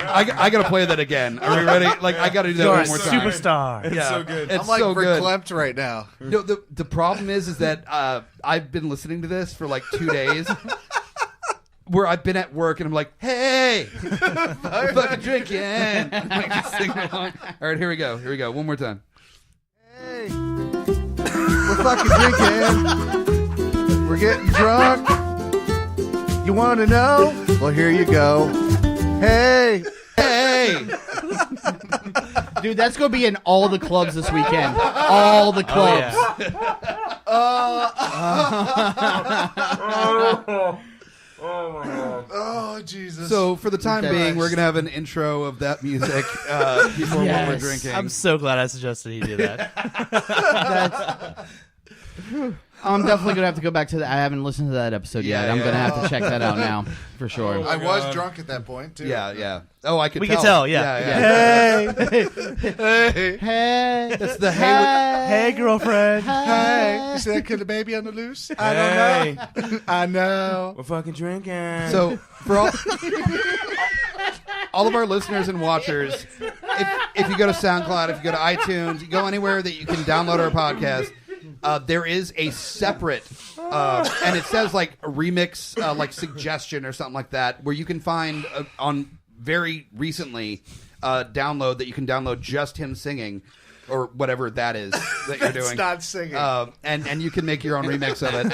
I gotta play that again. Are we ready? Like I gotta do that You're one a more time. superstar. It's so good. It's I'm like so good. verklempt right now. No, the problem is that I've been listening to this for like 2 days. Where I've been at work and I'm like, hey, we're fucking drinking. I'm like, just singing along. All right, here we go. One more time. Hey, we're fucking drinking. We're getting drunk. You want to know? Well, here you go. Hey. Dude, that's going to be in all the clubs this weekend. All the clubs. Oh my god. Oh, Jesus. So for the time being, we're going to have an intro of that music before what we're drinking. I'm so glad I suggested he do that. I'm definitely going to have to go back to that. I haven't listened to that episode yet. I'm going to have to check that out now, for sure. I was drunk at that point, too. Yeah. Oh, I could We tell. could tell, yeah. Hey. That's the Hey, girlfriend. Hey, you see that kid, the baby on the loose? I don't know. I know. We're fucking drinking. So for all of our listeners and watchers, if you go to SoundCloud, if you go to iTunes, you go anywhere that you can download our podcast, there is a separate, and it says like a remix, like suggestion or something like that, where you can find on very recently download that you can download just him singing. Or whatever that is that you're doing. It's not singing. And you can make your own remix of it.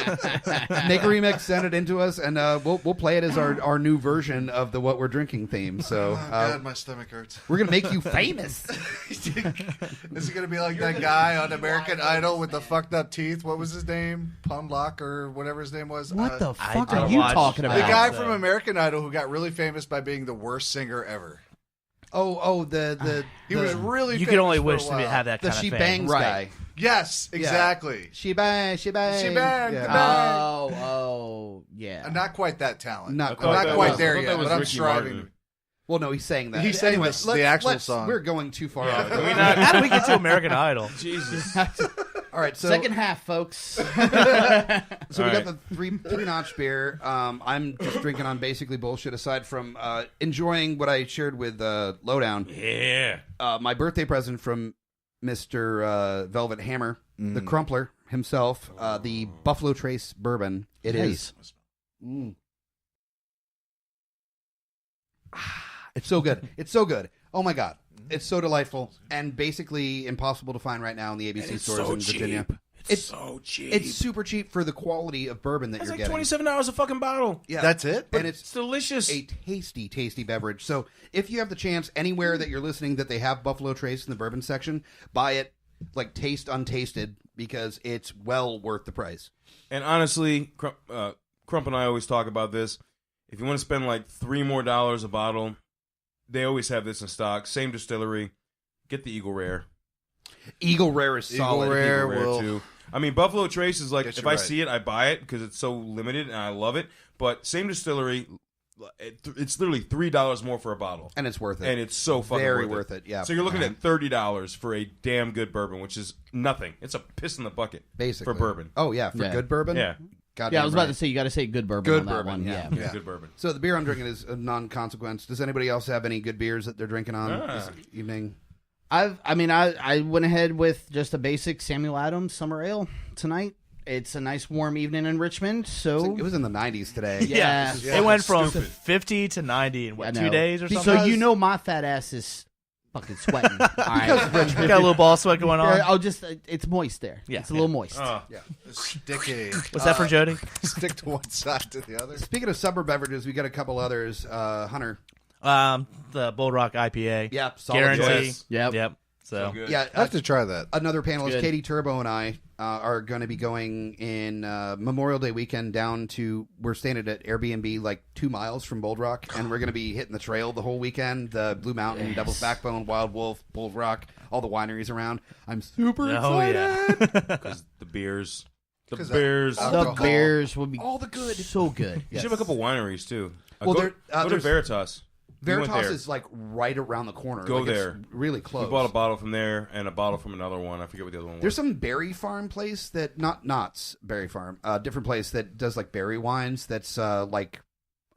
Make a remix, send it in to us, and we'll play it as our new version of the What We're Drinking theme. So, God, my stomach hurts. We're going to make you famous. Is it going to be like that guy on American Idol with the fucked up teeth? What was his name? Punlock or whatever his name was? What the fuck are you talking about? The guy from American Idol who got really famous by being the worst singer ever. He was really You famous could only for wish a to while. have that The kind She of fame. Bangs guy. Yes, exactly. She bang. She bang. Yeah. Yeah. Not quite that talent. Not I'm quite not that quite was- there I thought yet, that was but I'm Ricky striving. Martin. Well, no, he sang that. He sang Anyway, the actual song. We're going too far off. How do we get to American Idol? Jesus. All right, so Second half, folks. So we got the three-notch beer. I'm just drinking on basically bullshit, aside from enjoying what I shared with Lowdown. Yeah. My birthday present from Mr. Velvet Hammer, the Crumpler himself, the Buffalo Trace Bourbon. It is. It's so good. It's so good. Oh, my God. It's so delightful and basically impossible to find right now in the ABC stores in Virginia. It's so cheap. It's super cheap for the quality of bourbon that It's you're like getting. $27 a fucking bottle. Yeah. That's it? And it's delicious. a tasty, tasty beverage. So if you have the chance anywhere that you're listening that they have Buffalo Trace in the bourbon section, buy it, like taste untasted, because it's well worth the price. And honestly, Crump and I always talk about this. If you want to spend like $3 more a bottle, they always have this in stock. Same distillery. Get the Eagle Rare. Eagle Rare is solid. Eagle Rare too. I mean, Buffalo Trace is like, if I right. see it, I buy it because it's so limited and I love it. But same distillery, it's literally $3 more for a bottle. And it's worth it. And it's so fucking Very worth it, yeah. So you're looking at $30 for a damn good bourbon, which is nothing. It's a piss in the bucket. Basically. For bourbon. Oh, yeah. For good bourbon? Yeah. Yeah, I was about to say, you got to say good bourbon Good on that bourbon, one. yeah. Yeah. Good bourbon. So the beer I'm drinking is a non-consequence. Does anybody else have any good beers that they're drinking on this evening? I went ahead with just a basic Samuel Adams Summer Ale tonight. It's a nice warm evening in Richmond, so It was in the 90s today. Yeah. It went from 50 to 90 in, what, 2 days or something? So you know my fat ass is fucking sweating. All right. Got a little ball sweat going on. I'll just, it's moist there. Yeah, It's a little moist. Yeah. Sticky. Was that for Jody? Stick to one side to the other. Speaking of summer beverages, we got a couple others. Hunter. The Bold Rock IPA. Yeah, solid Guarantee. choice. Yep. So good. Yeah, I have to try that. another panelist, Good. Katie Turbo, and I are going to be going in Memorial Day weekend down to, we're staying at Airbnb like 2 miles from Bold Rock, and we're going to be hitting the trail the whole weekend. The Blue Mountain, Devil's Backbone, Wild Wolf, Bold Rock, all the wineries around. I'm super excited. Because the beers. The 'Cause beers. The alcohol. beers will be All the good. so good. You should have a couple wineries, too. Well, go there- to there's- Veritas. We went Veritas there. is like right around the corner. Go Like, it's there. really close. We bought a bottle from there and a bottle from another one. I forget what the other one was. There's some berry farm place that Knott's Berry Farm, different place that does like berry wines. That's like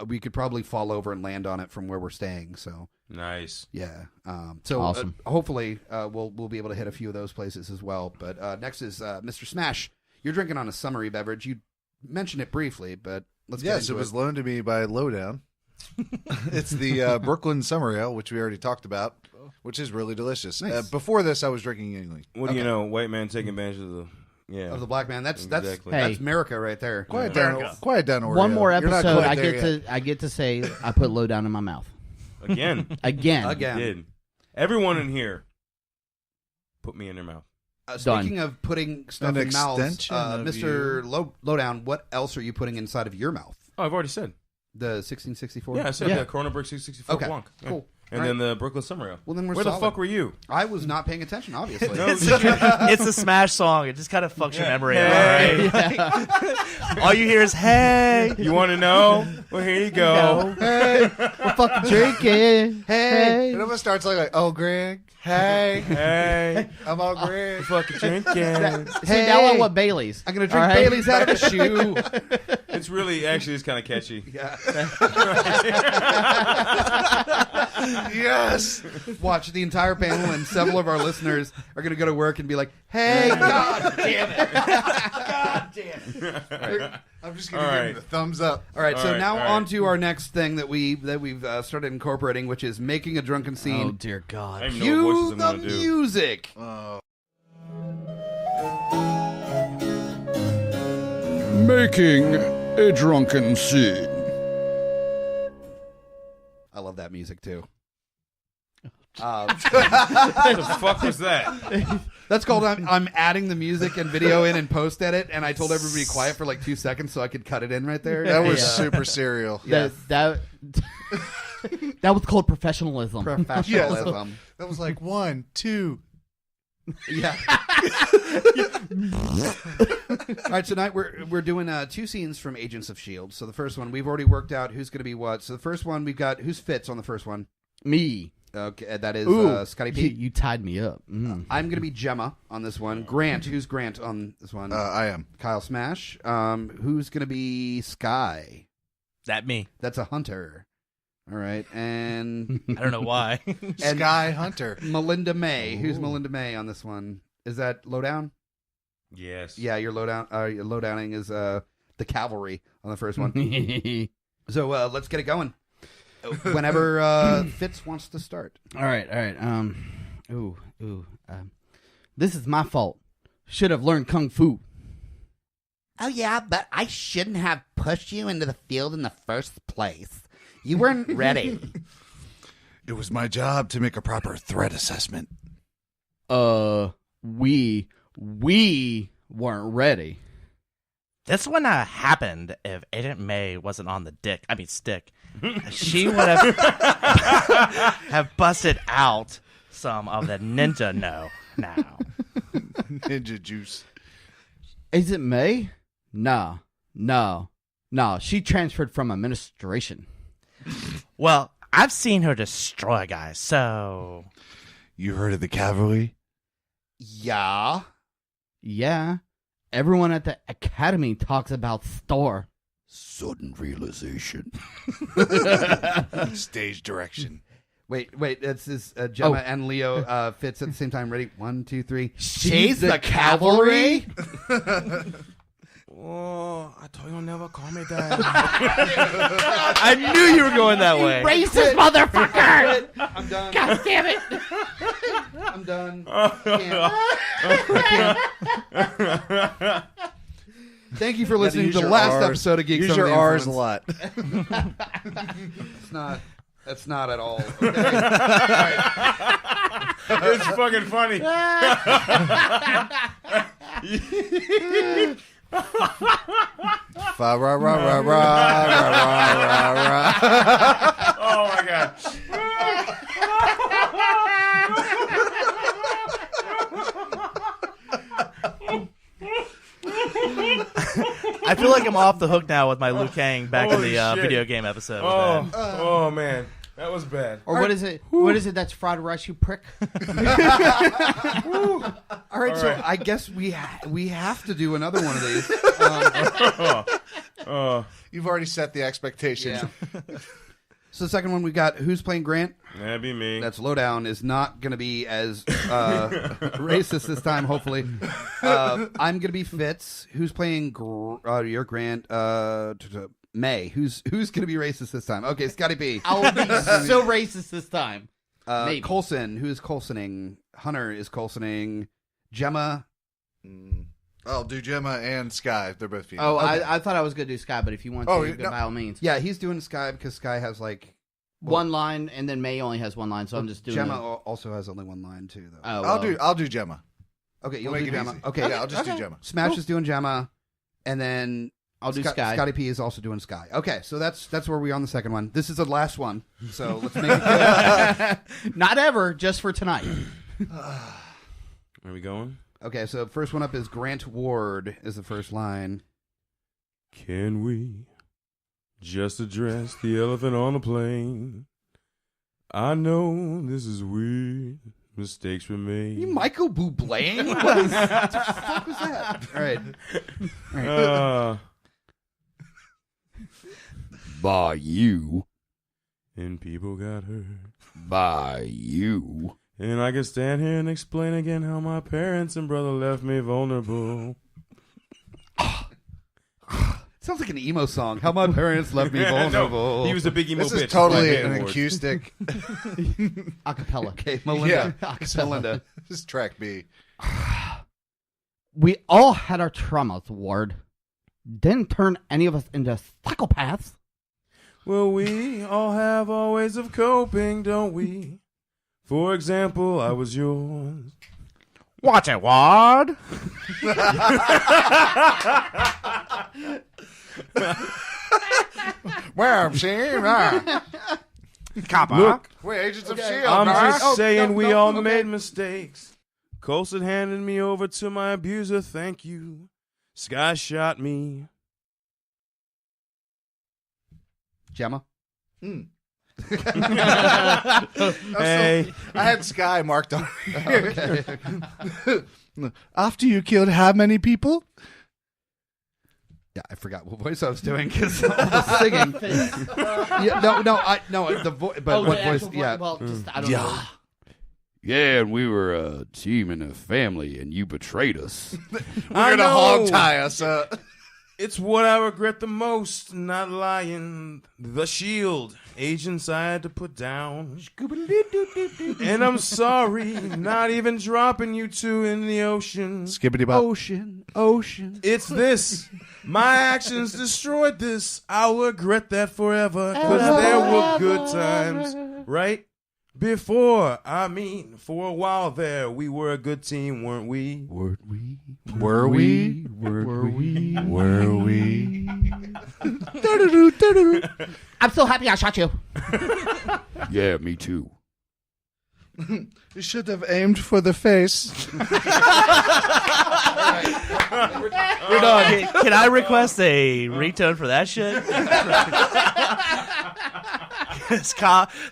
we could probably fall over and land on it from where we're staying. So Nice. yeah, so Awesome. Hopefully we'll be able to hit a few of those places as well. But next is Mr. Smash. You're drinking on a summery beverage. You mentioned it briefly, but let's get Yes, into it was loaned to me by Lowdown. It's the Brooklyn Summer Ale, which we already talked about, which is really delicious. Nice. Before this, I was drinking Yingling. What do you know? White man taking advantage of the of the black man. That's Exactly. that's America right there. Quiet down, Oreo. One more You're not episode, quite I get to say I put Lowdown in my mouth. Again. Again. You did. Everyone in here put me in their mouth. Speaking of putting stuff in mouths, extension Mr. Lowdown, what else are you putting inside of your mouth? Oh, I've already said. The 1664? Yeah, I said the Kronenberg 664 Okay, Blanc. Yeah. cool. And then the Brooklyn Summer Ale. Well, then we're Where solid. the fuck were you? I was not paying attention, obviously. It's a Smash song. It just kind of fucks your memory up, right? All you hear is, hey. You want to know? Well, here you go. Hey, we're fucking drinking. Hey. It almost starts like, oh, Greg. Hey. Hey. I'm all Greg. Fucking drinking. See, now I want Bailey's. I'm going to drink Bailey's out of a shoe. It's really, actually, it's kind of catchy. Yeah. Yes. Watch the entire panel, and several of our listeners are going to go to work and be like, hey, God damn it. God damn it. Right. I'm just going to give him the thumbs up. All right, so now all right. on to our next thing that we've started incorporating, which is making a drunken scene. Oh, dear God. I don't even know what Cue voices I'm the going to do. music. Making a drunken scene. I love that music, too. What the fuck was that? That's called I'm adding the music and video in and post edit, and I told everybody quiet for like 2 seconds so I could cut it in right there. That was super serial. That was called professionalism. Professionalism. That was like 1, 2. Yeah. All right, tonight we're doing 2 scenes from Agents of S.H.I.E.L.D. So the first one, we've already worked out who's going to be what. So the first one, we've got, who's Fitz on the first one? Me. Okay, that is Scotty P. You tied me up. I'm going to be Gemma on this one. Grant, who's Grant on this one? I am. Kyle Smash. Who's going to be Sky? That me. That's a hunter. All right, and I don't know why. Sky Hunter. Melinda May. Who's Melinda May on this one? Is that Lowdown? Yes. Yeah, your Lowdown. Your Lowdowning is the cavalry on the first one. So let's get it going. Whenever Fitz wants to start. All right. This is my fault. Should have learned kung fu. Oh, yeah, but I shouldn't have pushed you into the field in the first place. You weren't ready. It was my job to make a proper threat assessment. We weren't ready. This wouldn't have happened if Agent May wasn't on the stick. She would have busted out some of the ninja now. Ninja juice. Is it May? No. She transferred from administration. Well, I've seen her destroy guys, so... You heard of the cavalry? Yeah. Yeah. Everyone at the academy talks about Thor. Sudden realization. Stage direction. Wait. This is Gemma and Leo Fitz at the same time. Ready? 1, 2, 3. She's the cavalry? Oh, I told you never call me that. I knew you were going that way. Racist motherfucker! I'm done. God damn it! I'm done. Thank you for listening to the last episode of Geeks. Use your R's a lot. That's not at all. Okay. All right. It's fucking funny. Fa ra ra ra ra ra ra. Oh my god. I feel like I'm off the hook now with my Liu Kang back in the Holy shit. video game episode. Oh man, that was bad. Or what is it? What is it? That's fried rice, you prick. All right, so I guess we have to do another one of these. You've already set the expectations. Yeah. So the second one we got, who's playing Grant? That'd be me. That's Lowdown. Is not going to be as racist this time, hopefully. I'm going to be Fitz. Who's playing your Grant? May. Who's going to be racist this time? Okay, Scotty B. I'll be so racist this time. Coulson. Who's Coulsoning? Hunter is Coulsoning. Gemma. I'll do Gemma and Sky. They're both female. Oh, okay. I thought I was going to do Sky, but if you want to, by all means. Yeah, he's doing Sky because Sky has like one line, and then May only has one line, so I'm just doing Gemma also has only one line too, though. Oh, I'll do Gemma. Okay, you'll do Gemma. Okay, yeah, I'll just do Gemma. Smash is doing Gemma, and then I'll do Sky. Scotty P is also doing Sky. Okay, so that's where we are on the second one. This is the last one, so let's make it good. Not ever, just for tonight. Are we going? Okay, so first one up is Grant Ward is the first line. Can we just address the elephant on the plane? I know this is weird. Mistakes were made. You Michael Bublé? What the fuck was that? All right. By you. And people got hurt. By you. And I can stand here and explain again how my parents and brother left me vulnerable. Sounds like an emo song. How my parents left me vulnerable. No, he was a big emo bitch. This is totally an acoustic. Acapella. Okay, Melinda. Yeah. Melinda. This is track B. We all had our traumas, Ward. Didn't turn any of us into psychopaths. Well, we all have our ways of coping, don't we? For example, I was yours. Watch it, Ward. Well, see, Copper. Look, we're agents of Okay. S.H.I.E.L.D. I'm just saying we all okay. made mistakes. Coulson handed me over to my abuser, thank you. Sky shot me. Gemma. Hey. I had Sky marked on. Okay. After you killed how many people? Yeah, I forgot what voice I was doing because all the singing. But what voice? Yeah. Well, just, I don't know. Yeah, and we were a team and a family, and you betrayed us. We're gonna hog tie us. It's what I regret the most, not lying. The S.H.I.E.L.D. agents I had to put down. And I'm sorry, not even dropping you two in the ocean. Skibbity bop. Ocean. It's this. My actions destroyed this. I'll regret that forever, because there were good times, right? Before, for a while there, we were a good team, weren't we? Were we? Were we? I'm so happy I shot you. Yeah, me too. You should have aimed for the face. We're done. Can I request a ringtone for that shit?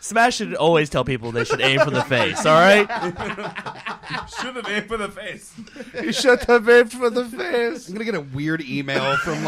Smash should always tell people they should aim for the face, all right? Should have aimed for the face. You should have aimed for the face. I'm gonna get a weird email from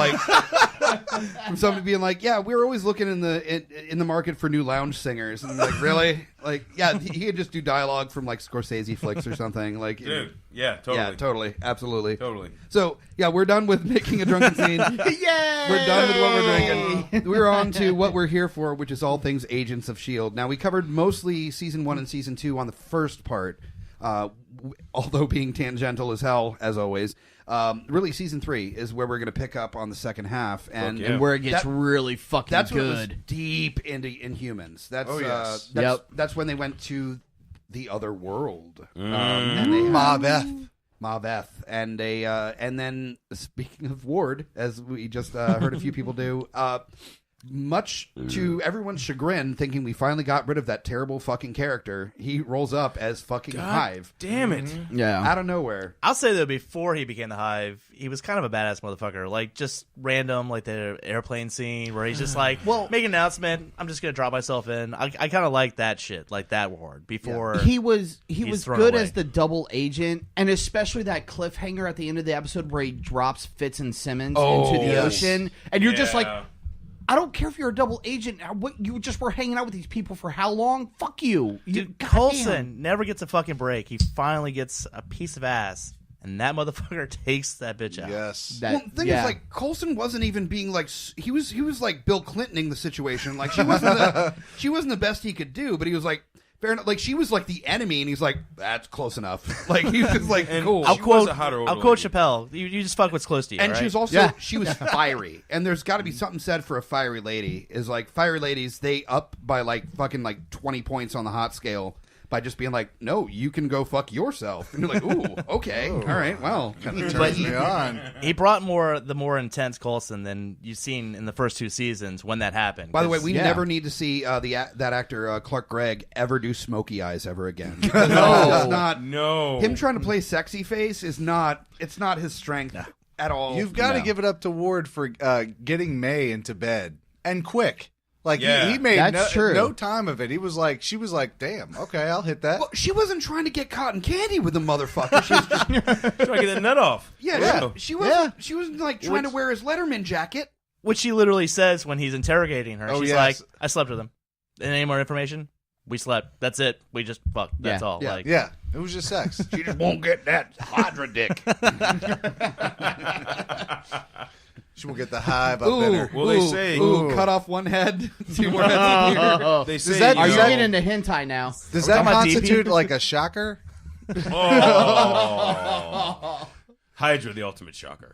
from somebody being like, "Yeah, we're always looking in the market for new lounge singers." And I'm like, really? Like, yeah, he could just do dialogue from like Scorsese flicks or something. Like, Dude, yeah, totally. Yeah, totally, absolutely, Totally. So, yeah, we're done with making a drunken scene. Yay! We're done with what we're drinking. We're on to what we're here for, which is all things Agents of S.H.I.E.L.D. Now, we covered mostly Season 1 and Season 2 on the first part, although being tangential as hell, as always. Really, Season 3 is where we're going to pick up on the second half. And where it gets really fucking that's good. When it was deep into Inhumans. That's, yes. That's when they went to the other world. And they Maveth. And and then speaking of Ward, as we just heard a few people do, much to everyone's chagrin, thinking we finally got rid of that terrible fucking character, he rolls up as fucking Hive. Damn it. Yeah. Out of nowhere. I'll say though, before he became the Hive, he was kind of a badass motherfucker. Like just random, like the airplane scene where he's just like, make an announcement. I'm just gonna drop myself in. I kind of like that shit, like that Ward. Before he was good away. as the double agent, and especially that cliffhanger at the end of the episode where he drops Fitz and Simmons into the ocean, and you're just like, I don't care if you're a double agent. What, you just were hanging out with these people for how long? Fuck you. Dude, Coulson never gets a fucking break. He finally gets a piece of ass, and that motherfucker takes that bitch out. Yes. Well, the thing is, like, Coulson wasn't even being like he was like Bill Clintoning the situation. Like she wasn't the best he could do, but he was like, fair enough. Like, she was like the enemy, and he's like, that's close enough. Like, he was just like, And cool. she was a hotter I'll old quote lady. Chappelle. You just fuck what's close to you, And right? she was also she was fiery, and there's got to be something said for a fiery lady. Is like fiery ladies, they up by like fucking like 20 points on the hot scale by just being like, no, you can go fuck yourself, and you're like, ooh, okay, all right, well, Kind of turns me on. He brought the more intense Coulson than you've seen in the first 2 seasons when that happened. By the way, 'Cause- we never need to see that actor Clark Gregg ever do Smokey eyes ever again. No, it's not. no. Him trying to play sexy face is not. It's not his strength at all. You've got to No. give it up to Ward for getting May into bed and quick. Like Yeah. he made That's true. no time of it. She was like, damn, okay, I'll hit that. Well, she wasn't trying to get cotton candy with the motherfucker. She was just, Trying to get that nut off. yeah. She wasn't. She wasn't like trying to wear his Letterman jacket. Which she literally says when he's interrogating her. Oh, She's yes. like, I slept with him. And any more information? We slept. That's it. We just fucked. That's all. Yeah. Like, Yeah, it was just sex. She just won't get that Hydra dick. She will get the hive up in her. Well, they say- cut off one head, 2 more heads appear. They say, that- Are you Is that- getting into hentai now? Does Are we that talking about constitute DP? like a shocker? Oh. Hydra, the ultimate shocker.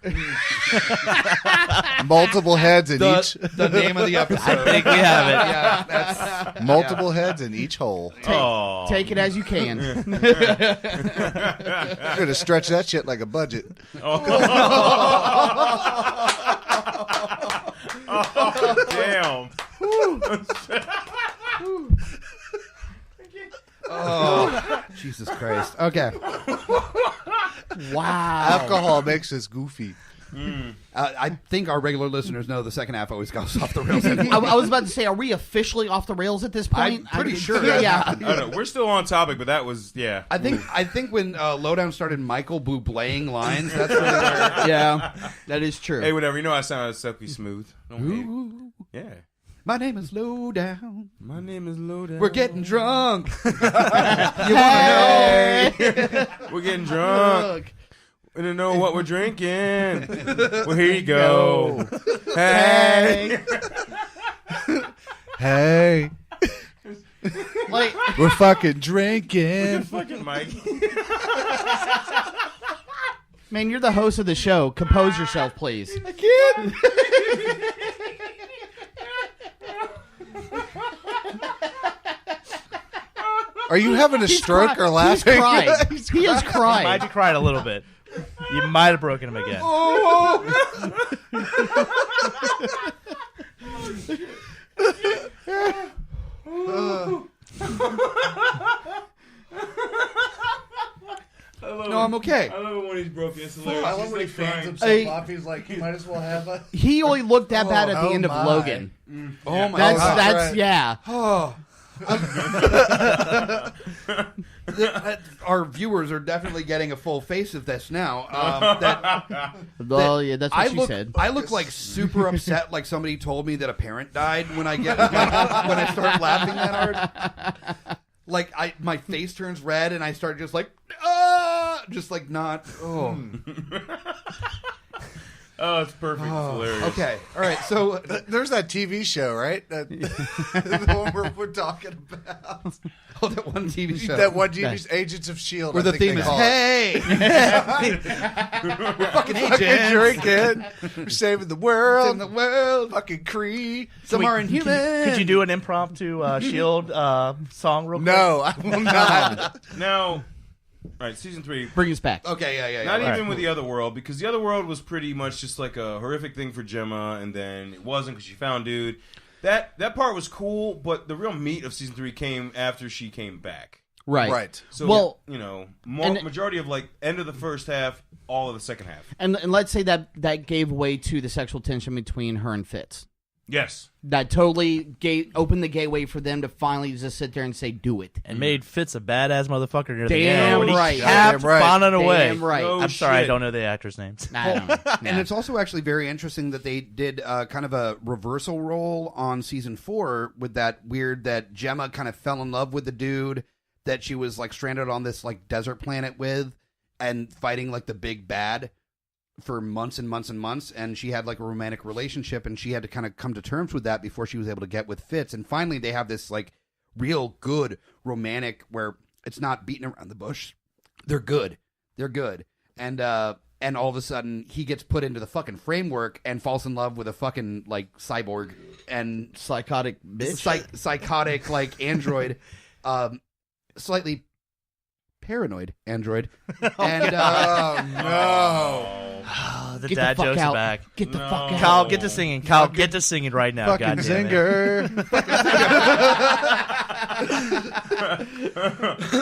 Multiple heads in each. The name of the episode. I think we have it. Yeah, that's Multiple heads in each hole. Oh. Take it as you can. I'm gonna stretch that shit like a budget. Oh, damn. Oh, Jesus Christ. Okay. Wow. Alcohol makes us goofy. I think our regular listeners know the second half always goes off the rails. I was about to say, are we officially off the rails at this point? I'm pretty sure. Yeah. I don't know. We're still on topic, but that was, yeah. I think when Lowdown started Michael Bubléing lines, that's really where... Yeah, that is true. Hey, whatever. You know I sound silky smooth. Don't hate. Yeah. My name is Lowdown. My name is Lowdown. We're getting drunk. Hey! We're getting drunk. We don't know what we're drinking. Well, here you go. Hey. Hey, Like, we're fucking drinking. Fucking Mike. man, you're the host of the show. Compose yourself, please. I can't. Are you having a stroke or laughing? He's crying. He is Might crying. have cried a little bit. You might have broken him again. No, I'm okay. I love it when he's broken. It's hilarious. I love He's when he like fans crying. himself Hey. off. He's like, you might as well have a. He only looked that bad at the end of my. Logan. Oh my That's God. that's right. yeah. Oh. Our viewers are definitely getting a full face of this now. Well, yeah, that's what I she look, said. I look like super upset, like somebody told me that a parent died when I get when I start laughing that hard. Like my face turns red and I start just like just like not. Oh, Oh, it's perfect. It's hilarious. okay, all right. So There's that TV show, right? The one we're talking about. oh, that one TV show That one TV, Agents of S.H.I.E.L.D. where the I think theme they is call it. "Hey, we're fucking Fucking agents drinking. We're saving the world. in the world. Fucking Cree. Some are inhuman." Could you do an impromptu S.H.I.E.L.D. Song real quick? No, I will not. Now, all right, season 3. Bring us back. Okay, yeah. Not right. even with the other world, because the other world was pretty much just like a horrific thing for Gemma, and then it wasn't because she found dude. That part was cool, but the real meat of season 3 came after she came back. Right. Right. So, Well, you know, and- majority of like end of the first half, all of the second half. And let's say that gave way to the sexual tension between her and Fitz. Yes. That totally opened the gateway for them to finally just sit there and say, "Do it." And made Fitz a badass motherfucker near the Damn end. When he right. kept Damn right. finding a way. Damn right. No I'm sorry, I shit. don't know the actors' names. I don't know. And it's also actually very interesting that they did kind of a reversal role on season 4 with that weird that Gemma kind of fell in love with the dude that she was like stranded on this like desert planet with and fighting like the big bad for months and months and months. And she had like a romantic relationship and she had to kind of come to terms with that before she was able to get with Fitz. And finally they have this like real good romantic where it's not beating around the bush. They're good. And all of a sudden he gets put into the fucking framework and falls in love with a fucking like cyborg and psychotic bitch, psychotic like android, slightly paranoid android. And the dad jokes are back. Get the fuck out. Kyle, get to singing. Kyle, get to singing right now. Fucking zinger.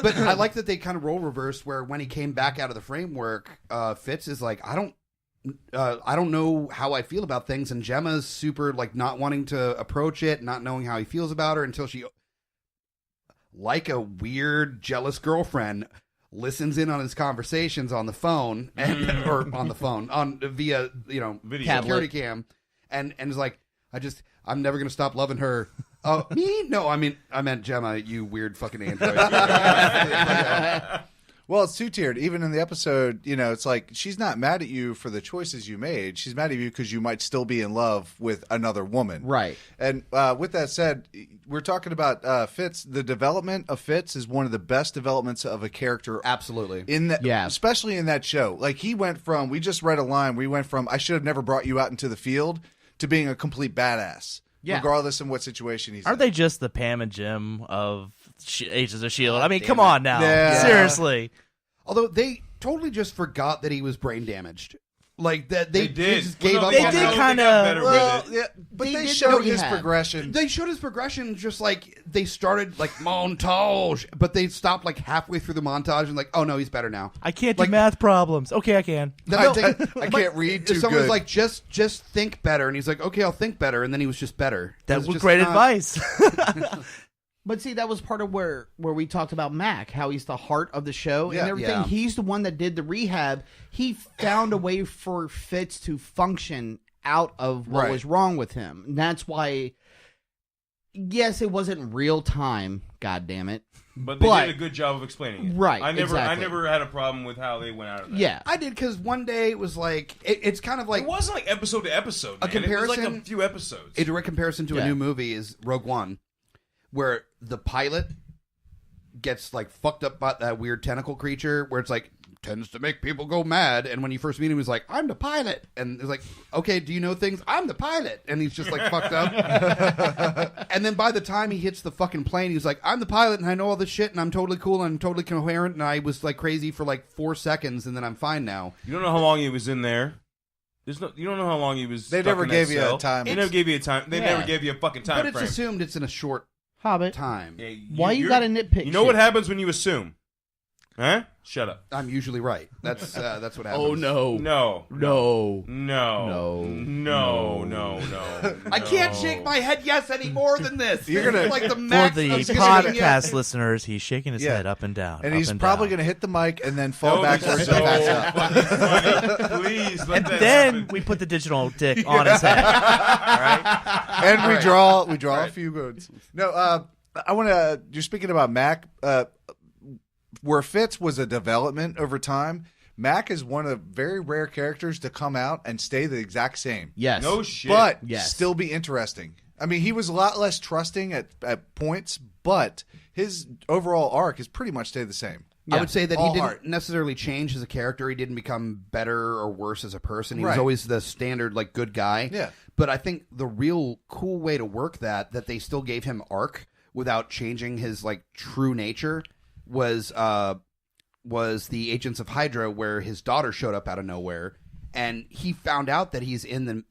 But I like that they kind of role reversed where when he came back out of the framework, Fitz is like, I don't know how I feel about things, and Gemma's super like not wanting to approach it, not knowing how he feels about her until she, like a weird jealous girlfriend, listens in on his conversations on the phone via video security cam, and is like, I'm never gonna stop loving her. Oh, me? No, I meant Gemma, you weird fucking android. Well, it's two-tiered. Even in the episode, it's like she's not mad at you for the choices you made. She's mad at you because you might still be in love with another woman. Right. And with that said, we're talking about Fitz. The development of Fitz is one of the best developments of a character. Absolutely. Especially in that show. Like, he went from, we just read a line, I should have never brought you out into the field, to being a complete badass. Yeah. Regardless of what situation he's in. Aren't they just the Pam and Jim of Agents of S.H.I.E.L.D.? I mean, come on now. Yeah. Seriously. Although they totally just forgot that he was brain damaged. Like, that they did. Just gave up they on did it. kind of. Yeah, but they showed his progression. They showed his progression, just like they started like montage, but they stopped like halfway through the montage and like, oh no, he's better now. I can't do math problems. Okay, I can. I can't read too Someone's good. like, just think better, and he's like, okay, I'll think better, and then he was just better. That was great advice. But see, that was part of where we talked about Mac, how he's the heart of the show and everything. Yeah. He's the one that did the rehab. He found a way for Fitz to function out of what was wrong with him. And that's why, yes, it wasn't real time, God damn it. But they did a good job of explaining it. Right, I never had a problem with how they went out of that. Yeah. I did, because one day it was like, it's kind of like... It wasn't like episode to episode, man. A comparison... It was like a few episodes. A direct comparison to a new movie is Rogue One, where the pilot gets like fucked up by that weird tentacle creature where it's like tends to make people go mad, and when you first meet him he's like, I'm the pilot, and it's like, okay, do you know things? I'm the pilot, and he's just like fucked up. And then by the time he hits the fucking plane, he's like, I'm the pilot and I know all this shit and I'm totally cool and I'm totally coherent and I was like crazy for like 4 seconds and then I'm fine now. You don't know how long he was in there. You don't know how long he was. They never gave you a time. They never gave you a time. They never gave you a fucking time frame. But it's assumed it's in a short Hobbit time. Yeah, why you got to nitpick? You know what happens when you assume? Huh? Shut up. I'm usually right. That's what happens. Oh no. No. I can't shake my head yes any more than this. You're gonna like the max for the of podcast listeners. He's shaking his head up and down, and he's probably going to hit the mic and then fall backwards and pass out. Please, and then we put the digital dick on his head. All right, and we draw a few words. No, I want to. You're speaking about Mac. Where Fitz was a development over time, Mac is one of the very rare characters to come out and stay the exact same. Yes. No shit. But still be interesting. I mean, he was a lot less trusting at points, but his overall arc has pretty much stayed the same. Yeah. I would say that he didn't necessarily change as a character. He didn't become better or worse as a person. He was always the standard, like, good guy. Yeah. But I think the real cool way to work that they still gave him arc without changing his, like, true nature was the Agents of Hydra, where his daughter showed up out of nowhere, and he found out that he's in the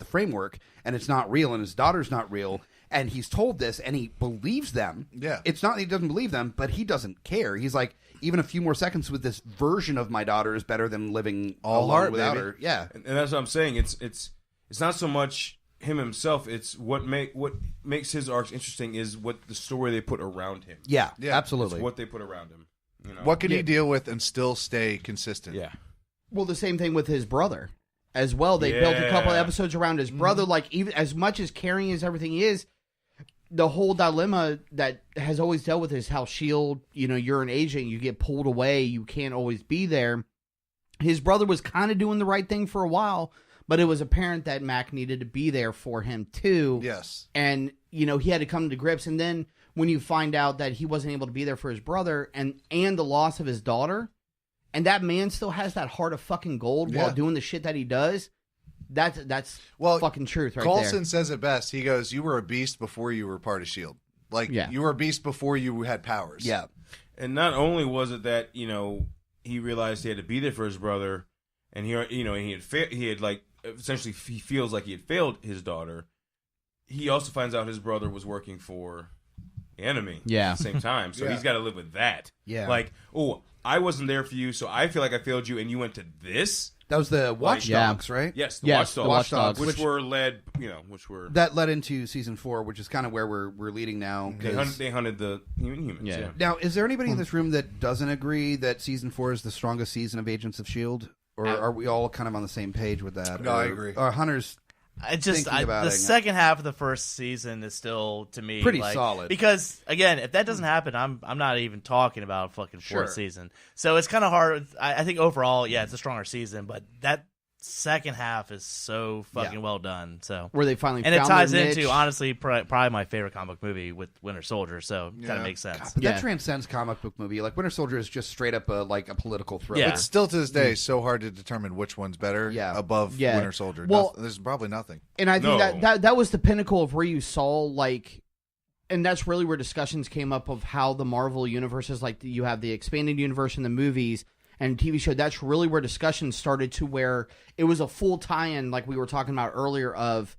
framework, and it's not real, and his daughter's not real, and he's told this, and he believes them. Yeah, it's not that he doesn't believe them, but he doesn't care. He's like, even a few more seconds with this version of my daughter is better than living all alone without her. Yeah, and that's what I'm saying. It's not so much him himself, it's what makes his arcs interesting is what the story they put around him. Yeah, absolutely. It's what they put around him. You know? What can he deal with and still stay consistent? Yeah. Well, the same thing with his brother as well. They built a couple of episodes around his brother. Like, even as much as caring as everything is, the whole dilemma that has always dealt with is how S.H.I.E.L.D., you're an agent, you get pulled away, you can't always be there. His brother was kind of doing the right thing for a while, but it was apparent that Mac needed to be there for him too. Yes. And, he had to come to grips. And then when you find out that he wasn't able to be there for his brother and the loss of his daughter, and that man still has that heart of fucking gold while doing the shit that he does. That's fucking truth right Coulson there. says it best. He goes, "You were a beast before you were part of S.H.I.E.L.D. Like you were a beast before you had powers." Yeah. And not only was it that he realized he had to be there for his brother, and he had like essentially he feels like he had failed his daughter. He also finds out his brother was working for the enemy at the same time, so he's got to live with that. Yeah, like, oh, I wasn't there for you, so I feel like I failed you, and you went to this. That was the Watchdogs, right? Yes, the Watchdogs, which were led, that led into season 4, which is kind of where we're leading now. They hunted the humans. Yeah. Now, is there anybody in this room that doesn't agree that season 4 is the strongest season of Agents of S.H.I.E.L.D., or are we all kind of on the same page with that? No, I agree. Hunter's. The second half of the first season is still, to me, pretty solid. Because again, if that doesn't happen, I'm not even talking about fucking fourth season. So it's kind of hard. I think overall, it's a stronger season, but that second half is so fucking well done. So where they finally and found it ties their into niche. Honestly probably my favorite comic book movie with Winter Soldier. So it kind of makes sense. God, but that transcends comic book movie. Like Winter Soldier is just straight up a political thriller. Yeah. It's still to this day so hard to determine which one's better above Winter Soldier. Well, there's probably nothing. And I think that was the pinnacle of where you saw, like, and that's really where discussions came up of how the Marvel universe is, like, you have the expanded universe in the movies and TV show. That's really where discussions started to where it was a full tie-in, like we were talking about earlier, of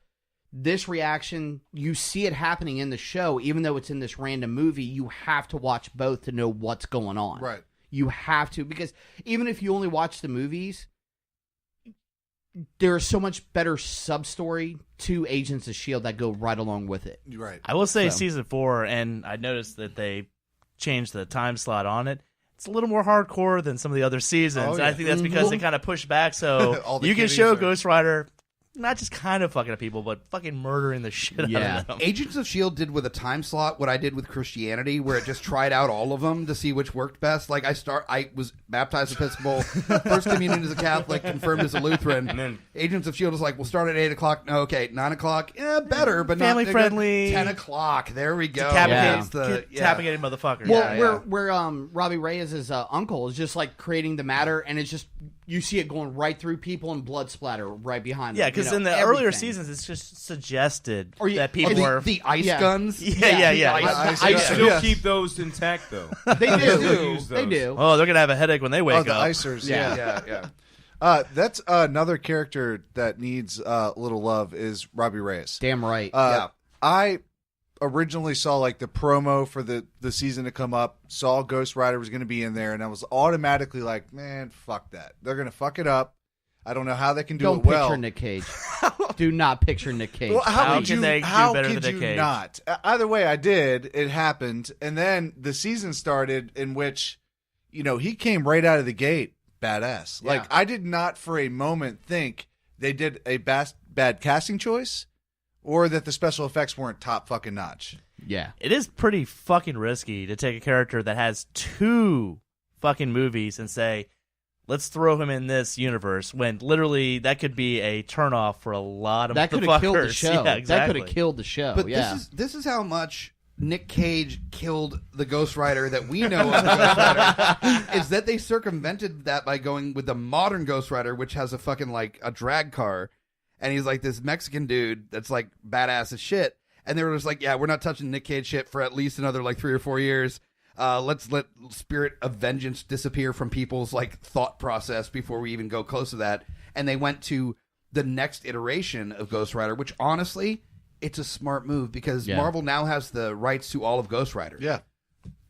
this reaction. You see it happening in the show, even though it's in this random movie. You have to watch both to know what's going on. Right. You have to, because even if you only watch the movies, there's so much better sub-story to Agents of S.H.I.E.L.D. that go right along with it. Right. I will say season 4, and I noticed that they changed the time slot on it. It's a little more hardcore than some of the other seasons. I think that's because they kind of pushed back so you can show Ghostrider not just kind of fucking up people, but fucking murdering the shit out of them. Agents of S.H.I.E.L.D. did with a time slot what I did with Christianity, where it just tried out all of them to see which worked best. Like I was baptized Episcopal, first communion as a Catholic, confirmed as a Lutheran. And then Agents of S.H.I.E.L.D. was like, we'll start at 8 o'clock. No, okay, 9 o'clock. Yeah, better, but family not friendly. 10 o'clock. There we go. Decapitated motherfucker. Well, where Robbie Reyes' uncle is just like creating the matter, and it's just you see it going right through people and blood splatter right behind them. Yeah, because in the earlier seasons, it's just suggested that people are the ice guns. I still keep those intact though. They do. They do. Oh, they're gonna have a headache when they wake up. The icers. Yeah. That's another character that needs a little love is Robbie Reyes. Damn right. I originally saw like the promo for the season to come up, saw Ghostrider was going to be in there, and I was automatically like, man, fuck that. They're going to fuck it up. I don't know how they can do Don't it well. picture Nick Cage. Do not picture Nick Cage. Well, how can they do better than Nick Cage? Not? Either way, I did. It happened, and then the season started in which, he came right out of the gate badass. Yeah. Like I did not for a moment think they did a bad casting choice, or that the special effects weren't top fucking notch. Yeah. It is pretty fucking risky to take a character that has 2 fucking movies and say, let's throw him in this universe, when literally that could be a turnoff for a lot of that could have killed the show. Yeah, exactly. That could have killed the show. But this is how much Nick Cage killed the Ghostrider that we know of the Ghostrider, is that they circumvented that by going with the modern Ghostrider, which has a fucking like a drag car. And he's like this Mexican dude that's like badass as shit. And they were just like, yeah, we're not touching Nick Cage shit for at least another like 3 or 4 years. Let's let Spirit of Vengeance disappear from people's like thought process before we even go close to that. And they went to the next iteration of Ghostrider, which honestly, it's a smart move because Marvel now has the rights to all of Ghostrider. Yeah.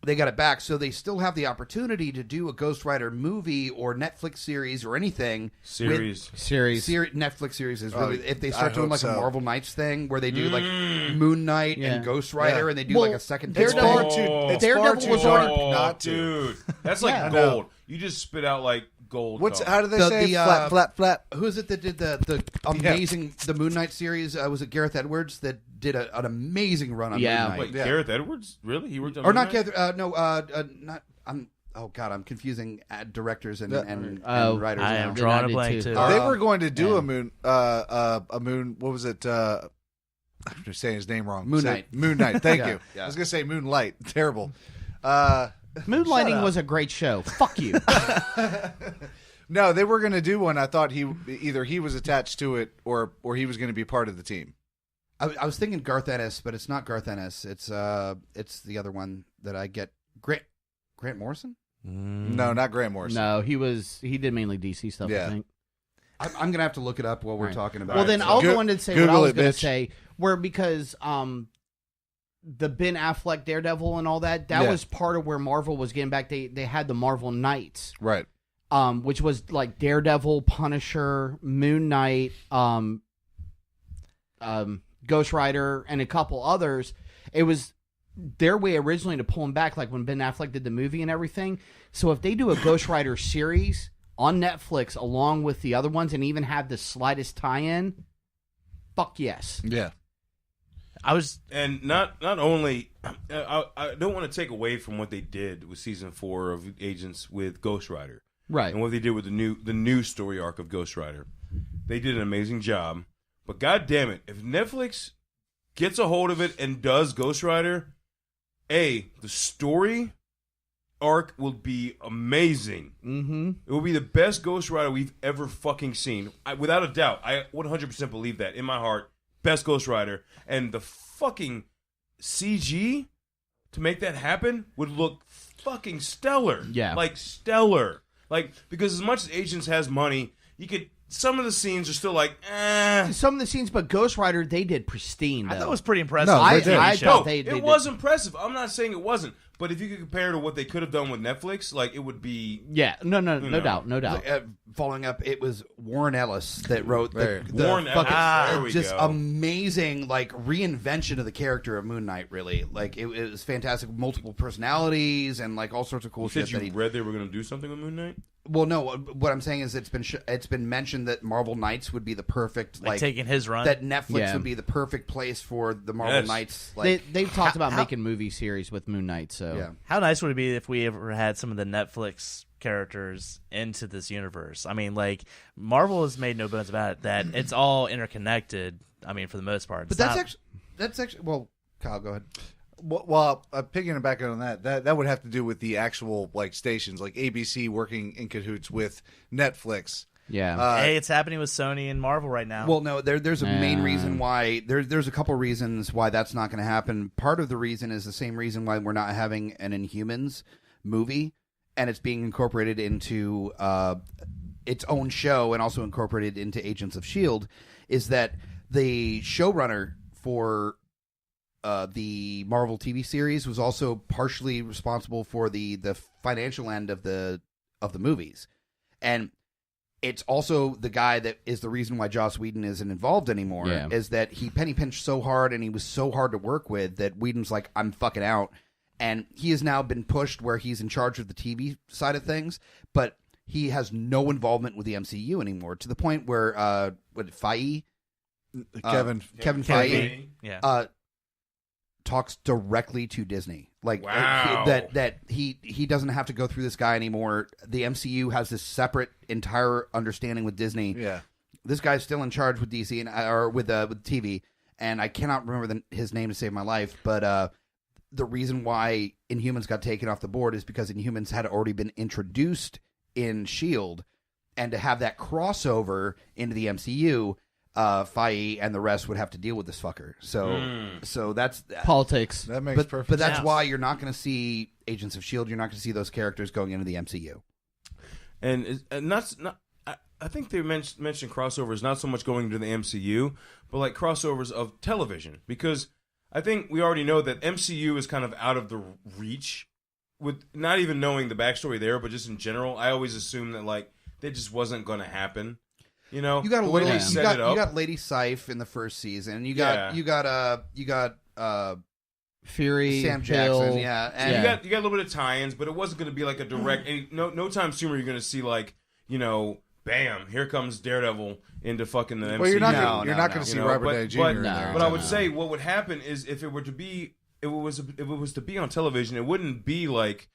They got it back, so they still have the opportunity to do a Ghostrider movie or Netflix series or anything. Series. Netflix series is really, if they start doing like a Marvel Knights thing where they do like Moon Knight and Ghostrider and they do like a second Daredevil. Daredevil was already not to. Dude, that's like gold. You just spit out like gold. How do they say? Flat. Who is it that did the amazing the Moon Knight series? Was it Gareth Edwards that did an amazing run on Moon Knight? Wait, Gareth Edwards? Really? He worked on or Moon not Knight? Gareth? Not. Oh God, I'm confusing directors and writers. I am now. drawing a blank too. They were going to do a moon. What was it? I'm just saying his name wrong. Moon Knight. Moon Knight. Thank Yeah, you. yeah. I was gonna say Moonlight. Terrible. Moonlighting was a great show. Fuck you. No, they were gonna do one. I thought he was attached to it or he was gonna be part of the team. I was thinking Garth Ennis, but it's not Garth Ennis. It's the other one that I get. Grant Morrison? No, not Grant Morrison. No, he did mainly DC stuff, Yeah. I think. I'm gonna have to look it up while we're talking about Well, it. then I'll go on to say Google what I was it, going bitch. to say. Where because the Ben Affleck Daredevil and all that Yeah. was part of where Marvel was getting back. They had the Marvel Knights, Right. which was like Daredevil, Punisher, Moon Knight, Ghostrider, and a couple others. It was their way originally to pull them back, like when Ben Affleck did the movie and everything. So if they do a Ghostrider series on Netflix along with the other ones and even have the slightest tie-in, fuck yes. Yeah. And not only I don't want to take away from what they did with season 4 of Agents with Ghostrider, right? And what they did with the new story arc of Ghostrider. They did an amazing job, but god damn it, if Netflix gets a hold of it and does Ghostrider, the story arc will be amazing. Mm-hmm. It will be the best Ghostrider we've ever fucking seen, without a doubt. I 100% believe that in my heart. Best Ghostrider, and the fucking CG to make that happen would look fucking stellar. Yeah, like stellar. Like, because as much as Agents has money, you could. Some of the scenes are still like, Some of the scenes, but Ghostrider, they did pristine. Though. I thought it was pretty impressive. No, I did. thought they it was impressive. I'm not saying it wasn't, but if you could compare to what they could have done with Netflix, like it would be. Yeah, no know. doubt. Following up, it was Warren Ellis that wrote the Warren fucking Ellis. There we just go. amazing like reinvention of the character of Moon Knight. Really, like it was fantastic. Multiple personalities and like all sorts of cool You shit. said you read they were going to do something with Moon Knight? Well, no. What I'm saying is it's been mentioned that Marvel Knights would be the perfect like taking his run. That Netflix would be the perfect place for the Marvel Knights. Like they've talked about making movie series with Moon Knight. So yeah. How nice would it be if we ever had some of the Netflix characters into this universe? I mean, like Marvel has made no bones about it that it's all interconnected. I mean, for the most part. But that's actually well, Kyle, go ahead. Well, picking it back on that would have to do with the actual like stations, like ABC working in cahoots with Netflix. Yeah. Hey, it's happening with Sony and Marvel right now. Well, no, there's a main reason why there's a couple reasons why that's not going to happen. Part of the reason is the same reason why we're not having an Inhumans movie, and it's being incorporated into its own show and also incorporated into Agents of S.H.I.E.L.D. is that the showrunner for the Marvel TV series was also partially responsible for the financial end of the movies, and it's also the guy that is the reason why Joss Whedon isn't involved anymore. Yeah. Is that he penny pinched so hard and he was so hard to work with that Whedon's like, I'm fucking out, and he has now been pushed where he's in charge of the TV side of things, but he has no involvement with the MCU anymore, to the point where Feige, Kevin Feige, yeah. Talks directly to Disney, like Wow. that he doesn't have to go through this guy anymore. The MCU has this separate entire understanding with Disney. Yeah, this guy's still in charge with DC or with TV, and I cannot remember his name to save my life. But the reason why Inhumans got taken off the board is because Inhumans had already been introduced in S.H.I.E.L.D., and to have that crossover into the MCU. Feige and the rest would have to deal with this fucker. So that's politics. that makes perfect. But that's sense. why you're not going to see Agents of S.H.I.E.L.D. You're not going to see those characters going into the MCU. And not I think they mentioned crossovers not so much going into the MCU, but like crossovers of television, because I think we already know that MCU is kind of out of the reach with not even knowing the backstory there, but just in general, I always assumed that like that just wasn't going to happen. You know, You got the way they set it up. you got Lady Sif in the first season. You got Fury, Sam Hill. Jackson, yeah, and You got a little bit of tie-ins, but it wasn't going to be like a direct. No time sooner you're going to see like bam, here comes Daredevil into fucking the MCU. Well, you're not No, going to see Robert Downey Jr. in there. But I would say what would happen is if it was to be on television, it wouldn't be like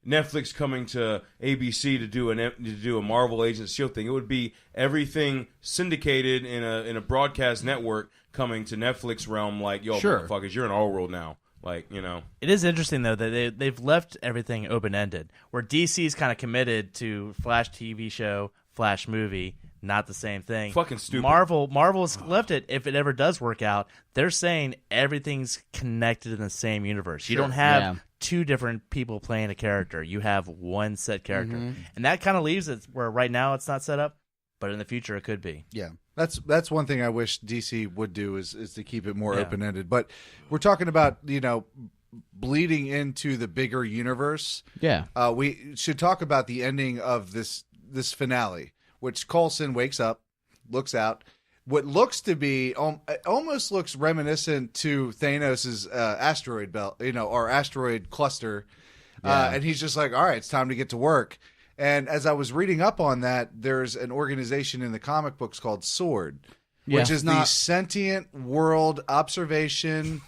Netflix coming to ABC to do a Marvel Agents of S.H.I.E.L.D. thing. It would be everything syndicated in a broadcast network coming to Netflix realm. Like, yo, motherfuckers, you're in our world now. Like, you know. It is interesting, though, that they've left everything open-ended, where DC's kind of committed to Flash TV show, Flash movie, not the same thing. Fucking stupid. Marvel's left it, if it ever does work out, they're saying everything's connected in the same universe. You don't have two different people playing a character. You have one set character. And that kind of leaves it where right now it's not set up, but in the future it could be. Yeah. That's one thing I wish DC would do is to keep it more open-ended. But we're talking about, you know, bleeding into the bigger universe. Yeah. We should talk about the ending of this finale, which Coulson wakes up, looks out. What looks to be almost looks reminiscent to Thanos' asteroid belt, you know, or asteroid cluster. And he's just like, all right, it's time to get to work. And as I was reading up on that, there's an organization in the comic books called S.H.I.E.L.D, which is the Sentient World Observation.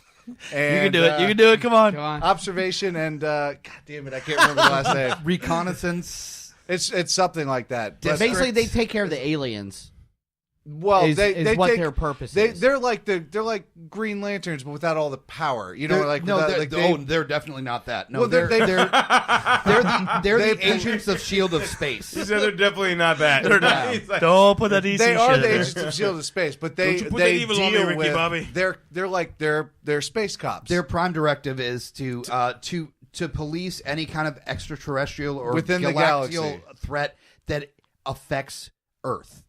And, you can do it. You can do it. Come on. Observation and God damn it, I can't remember the last name. Reconnaissance. It's something like that. Basically, they take care of the aliens. Well, they take their purpose is. They're like Green Lanterns, but without all the power. You know, they're definitely not that. No, well, they're the agents of S.H.I.E.L.D. of space. He said they're definitely not that. They're not. Don't put that DC. They are the there. agents of S.H.I.E.L.D. of space, but they Don't you put that evil on me, deal Ricky with Bobby. They're space cops. Their prime directive is to police any kind of extraterrestrial or within the galaxy threat that affects Earth.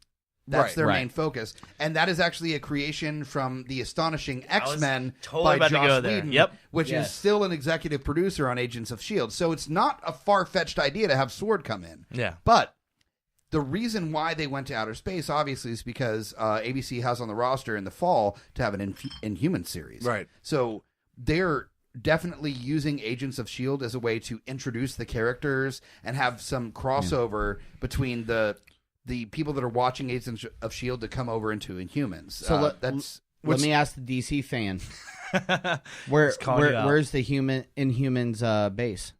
That's their main focus. And that is actually a creation from the astonishing X-Men by Joss Whedon, which is still an executive producer on Agents of S.H.I.E.L.D. So it's not a far-fetched idea to have S.W.O.R.D. come in. Yeah. But the reason why they went to outer space, obviously, is because ABC has on the roster in the fall to have an Inhuman series. Right. So they're definitely using Agents of S.H.I.E.L.D. as a way to introduce the characters and have some crossover between the people that are watching Agents of S.H.I.E.L.D. to come over into Inhumans. So let me ask the DC fan, where's the Inhumans base?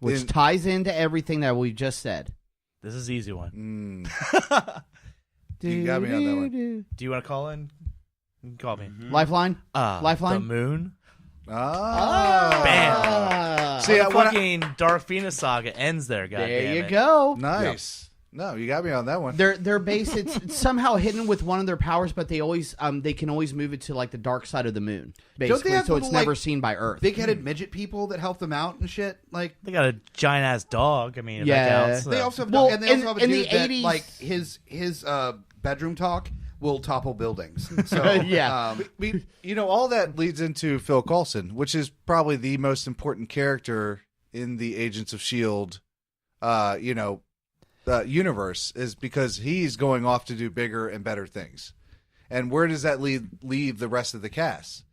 Which ties into everything that we just said. This is an easy one. You got me on that one. Do you want to call in? You can call me. Lifeline? Lifeline? The moon? Oh. Bam. See, the fucking Dark Phoenix saga ends there, goddamn There you it. go. Nice. No, you got me on that one. Their base, it's somehow hidden with one of their powers, but they always they can always move it to like the dark side of the moon, basically, so it's never seen by Earth. Big-headed midget people that help them out and shit. Like they got a giant ass dog. I mean, if that counts, they also have and they also have a dude the 80s, that, like his bedroom talk will topple buildings. So all that leads into Phil Coulson, which is probably the most important character in the Agents of S.H.I.E.L.D. Universe, is because he's going off to do bigger and better things. And where does that leave the rest of the cast?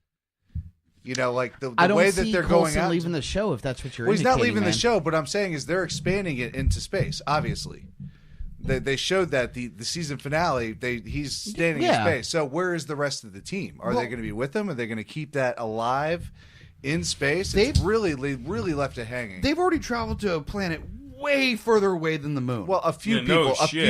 You know, like the way that they're going out, leaving the show. If that's what you're, he's not leaving the show. But I'm saying is they're expanding it into space. Obviously, they showed that the season finale. He's standing in space. So where is the rest of the team? Are they going to be with him? Are they going to keep that alive in space? They really left it hanging. They've already traveled to a planet way further away than the moon. Well, a few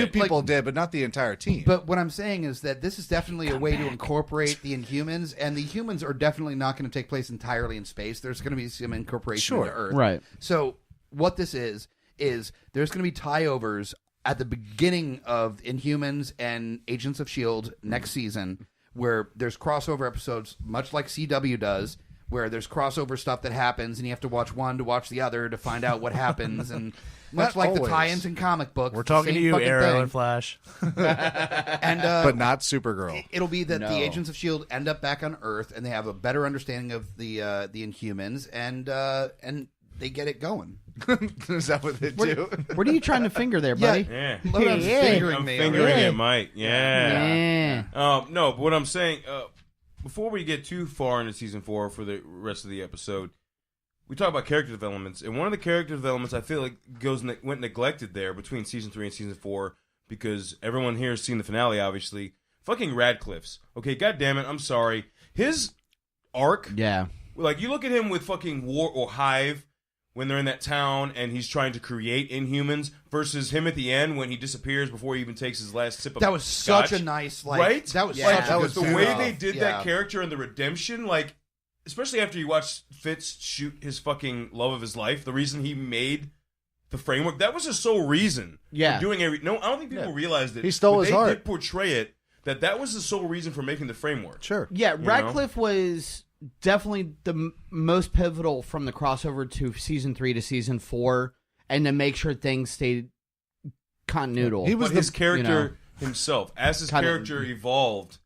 people did, but not the entire team. But what I'm saying is that this is definitely a way to incorporate the Inhumans, and the humans are definitely not going to take place entirely in space. There's going to be some incorporation into Earth. Right. So what this is there's going to be tie-overs at the beginning of Inhumans and Agents of S.H.I.E.L.D. next season, where there's crossover episodes, much like CW does, where there's crossover stuff that happens, and you have to watch one to watch the other to find out what happens, and much like the tie-ins in comic books. We're talking to you, Arrow and Flash. And but not Supergirl. It'll be that the Agents of S.H.I.E.L.D. end up back on Earth, and they have a better understanding of the Inhumans, and they get it going. Is that what they do? What are you trying to finger there, buddy? Yeah. Lowdown's fingering me. Fingering it, Mike. Yeah. Yeah. No, but what I'm saying, before we get too far into season 4 for the rest of the episode, we talk about character developments, and one of the character developments I feel like went neglected there between season 3 and season 4, because everyone here has seen the finale, obviously. Fucking Radcliffe's. Okay, goddamn it, I'm sorry. His arc, yeah, like you look at him with fucking War or Hive, when they're in that town and he's trying to create Inhumans versus him at the end when he disappears before he even takes his last sip of That was scotch. such a nice, like, right? That was like, such a good the way spin-off. they did that character and the redemption, like, especially after you watch Fitz shoot his fucking love of his life, the reason he made the framework, that was his sole reason. Yeah. For doing I don't think people realized it. He stole his heart. They did portray it that was the sole reason for making the framework. Sure. Yeah, Radcliffe was definitely the most pivotal from the crossover to season 3 to season 4, and to make sure things stayed continual. He was his character himself, as his character evolved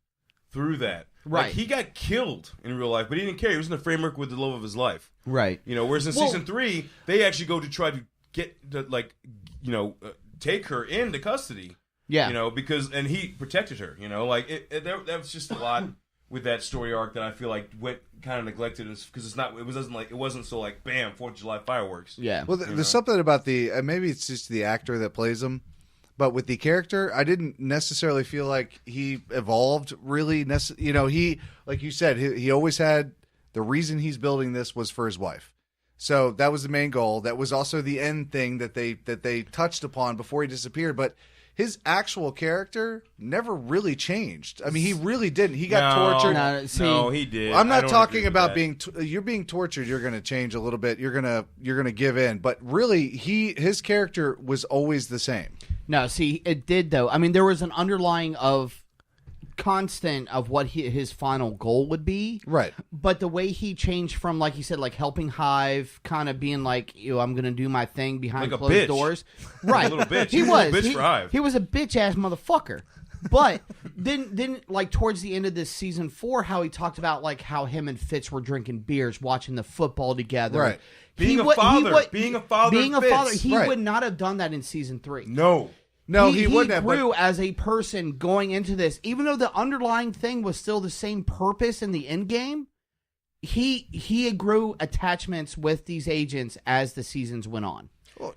through that. Right. Like, he got killed in real life, but he didn't care. He was in the framework with the love of his life. Right. Whereas in season 3, they actually go to try to get take her into custody. Yeah. Because he protected her. That was just a lot with that story arc that I feel like went kind of neglected, because it wasn't so like bam 4th of July fireworks. Yeah. Well, there's something about the maybe it's just the actor that plays him, but with the character, I didn't necessarily feel like he evolved really. He, like you said, he always had the reason he's building this was for his wife. So that was the main goal. That was also the end thing that they touched upon before he disappeared. But his actual character never really changed. I mean, he really didn't. He got tortured. No, he did. I'm not talking about you're being tortured. You're going to change a little bit. You're going to give in. But really, his character was always the same. No, see, it did though. I mean, there was an underlying of constant of what his final goal would be. Right. But the way he changed from, like you said, like helping Hive, kind of being like, I'm going to do my thing behind like closed doors. Right. A little bitch. He was. was. A bitch for Hive. He was a bitch ass motherfucker. But then like towards the end of this season 4, how he talked about like how him and Fitz were drinking beers, watching the football together. Right. Being a father. Being a father. He would not have done that in season 3. No, he wouldn't have. He grew as a person going into this, even though the underlying thing was still the same purpose in the end game. He grew attachments with these agents as the seasons went on,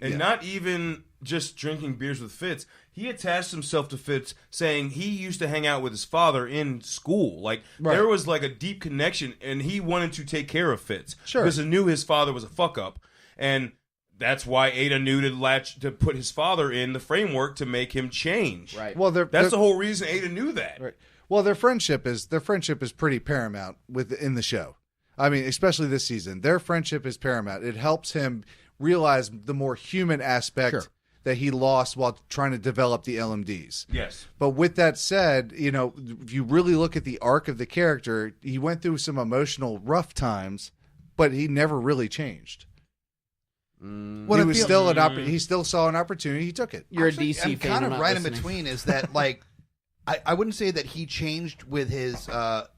and not even just drinking beers with Fitz. He attached himself to Fitz, saying he used to hang out with his father in school. Like there was like a deep connection, and he wanted to take care of Fitz because he knew his father was a fuck up, and that's why Ada knew to put his father in the framework to make him change. Right. Well, that's the whole reason Ada knew that. Right. Well, their friendship is pretty paramount in the show. I mean, especially this season, their friendship is paramount. It helps him realize the more human aspect that he lost while trying to develop the LMDs. Yes. But with that said, if you really look at the arc of the character, he went through some emotional rough times, but he never really changed. He still saw an opportunity. He took it. You're Actually, a DC I'm fan. kind I'm of not right listening. in between. Is that like I wouldn't say that he changed with his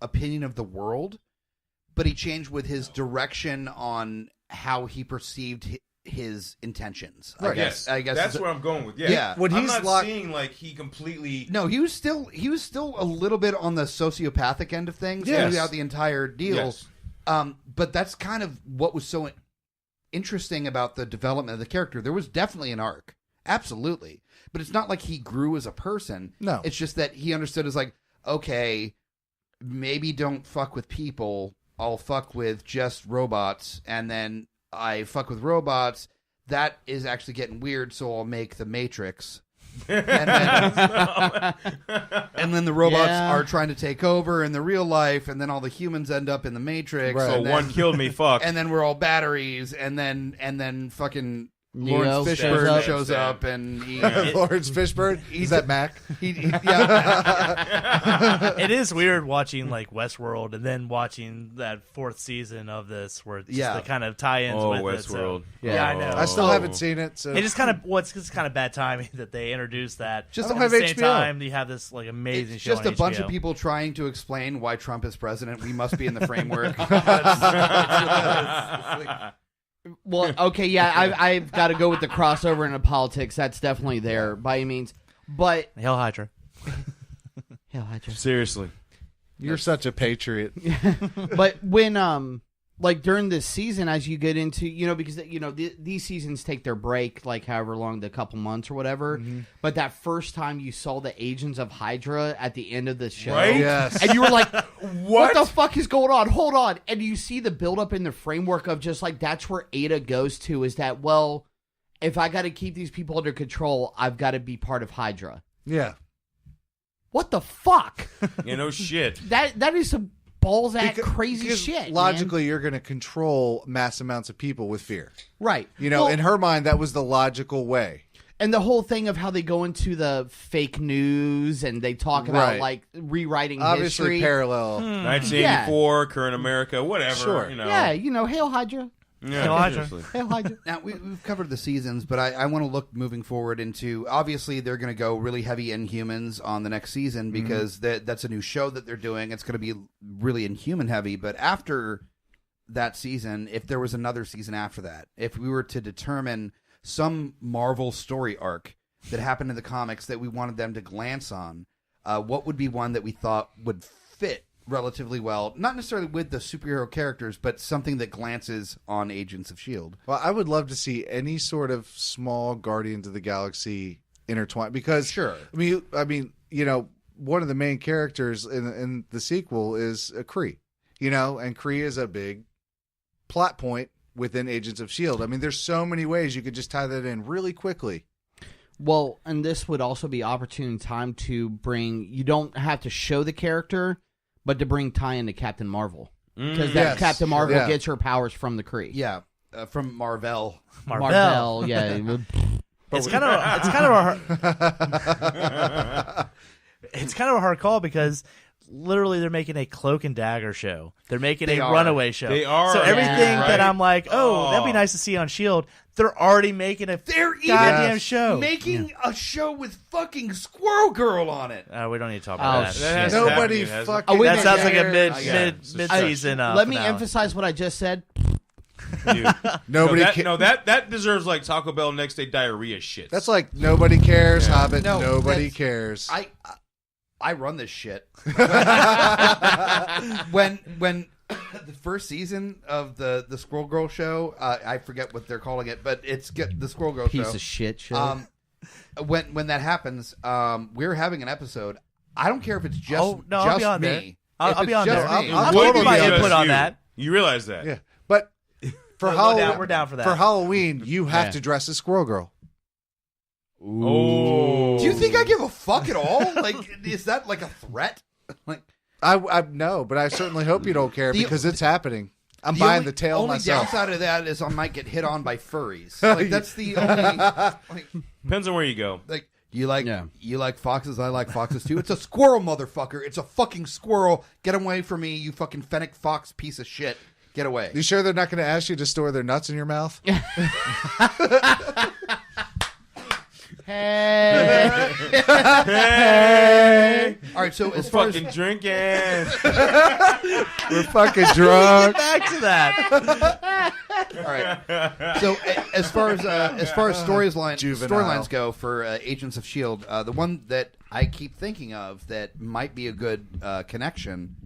opinion of the world, but he changed with his direction on how he perceived his intentions. Right. I guess that's where I'm going with. Yeah. When I'm he's not seeing like he completely. No, he was still a little bit on the sociopathic end of things throughout the entire deal. Yes. But that's kind of what was so interesting about the development of the character. There was definitely an arc, absolutely, but it's not like he grew as a person. No, it's just that he understood as like, okay, maybe don't fuck with people. I'll fuck with just robots, and then I fuck with robots. That is actually getting weird, so I'll make the Matrix. And then the robots are trying to take over in the real life, and then all the humans end up in the Matrix. Right. So then, one killed me, fuck. And then we're all batteries, and then fucking Neo Lawrence Fishburne shows up, and he, Lawrence Fishburne? Is that Mac? It is weird watching like Westworld and then watching that 4th season of this, where it's just the kind of tie-ins with Westworld. it. So, Yeah, I know. I still haven't seen it. So It just kind of it's kind of bad timing that they introduced that. Just at don't the have same HBO. time, you have this like amazing it's show. just on a bunch HBO. of people trying to explain why Trump is president. We must be in the framework. Well, okay, yeah, I've got to go with the crossover into politics. That's definitely there by any means. But Hail Hydra. Hail Hydra. Seriously. you're such a patriot. But when like during this season, as you get into, because these seasons take their break, like however long, the couple months or whatever. Mm-hmm. But that first time you saw the agents of Hydra at the end of the show, right? Yes. And you were like, "What the fuck is going on? Hold on!" And you see the buildup in the framework of just like that's where Ada goes to. Is that if I got to keep these people under control, I've got to be part of Hydra. Yeah. What the fuck? No shit. That is some balls at crazy shit. Logically, man. you're going to control mass amounts of people with fear. Right. In her mind, that was the logical way. And the whole thing of how they go into the fake news and they talk about like rewriting Obviously history. parallel. 1984, current America, whatever. Sure. Yeah, Hail Hydra. Yeah, Hail Hydra. Now, we've covered the seasons, but I want to look moving forward into, obviously, they're going to go really heavy Inhumans on the next season because that's a new show that they're doing. It's going to be really Inhuman heavy. But after that season, if there was another season after that, if we were to determine some Marvel story arc that happened in the comics that we wanted them to glance on, what would be one that we thought would fit relatively well, not necessarily with the superhero characters, but something that glances on Agents of S.H.I.E.L.D. Well, I would love to see any sort of small Guardians of the Galaxy intertwined because, sure. I mean, one of the main characters in the sequel is a Kree, and Kree is a big plot point within Agents of S.H.I.E.L.D. I mean, there's so many ways you could just tie that in really quickly. Well, and this would also be opportune time to bring. You don't have to show the character, but to bring tie into Captain Marvel. Because Captain Marvel gets her powers from the Kree. Yeah, from Marvel. Marvel, yeah. It's kind of a hard call because literally they're making a Cloak and Dagger show. They're making a Runaway show. They are. So everything that I'm like, that'd be nice to see on S.H.I.E.L.D., they're already making a goddamn show. Making a show with fucking Squirrel Girl on it. We don't need to talk about that. Nobody fucking that sounds like a mid-season Let me emphasize what I just said. Dude, that deserves like Taco Bell next day diarrhea shit. That's like nobody cares, Hobbit. Nobody cares. I run this shit. when the first season of the Squirrel Girl show, I forget what they're calling it, but it's the Squirrel Girl show. Piece of shit show. When that happens, we're having an episode. I don't care if it's just I'll be on me. There. I'll be on there. I'll totally my input on that. You realize that? Yeah, but for Halloween, we're down for that. For Halloween, you have to dress as Squirrel Girl. Ooh. Do you think I give a fuck at all? Like, is that like a threat? Like, I no, but I certainly hope you don't care because it's happening. I'm buying the tail myself. Only downside of that is I might get hit on by furries. Like, that's the only. Depends on where you go. Like, you like foxes? I like foxes too. It's a squirrel, motherfucker. It's a fucking squirrel. Get away from me, you fucking fennec fox piece of shit. Get away. You sure they're not going to ask you to store their nuts in your mouth? Hey. All right, so as far as drinking, we're fucking drunk. Get back to that. All right. So as far as storylines go for Agents of S.H.I.E.L.D., the one that I keep thinking of that might be a good not connection,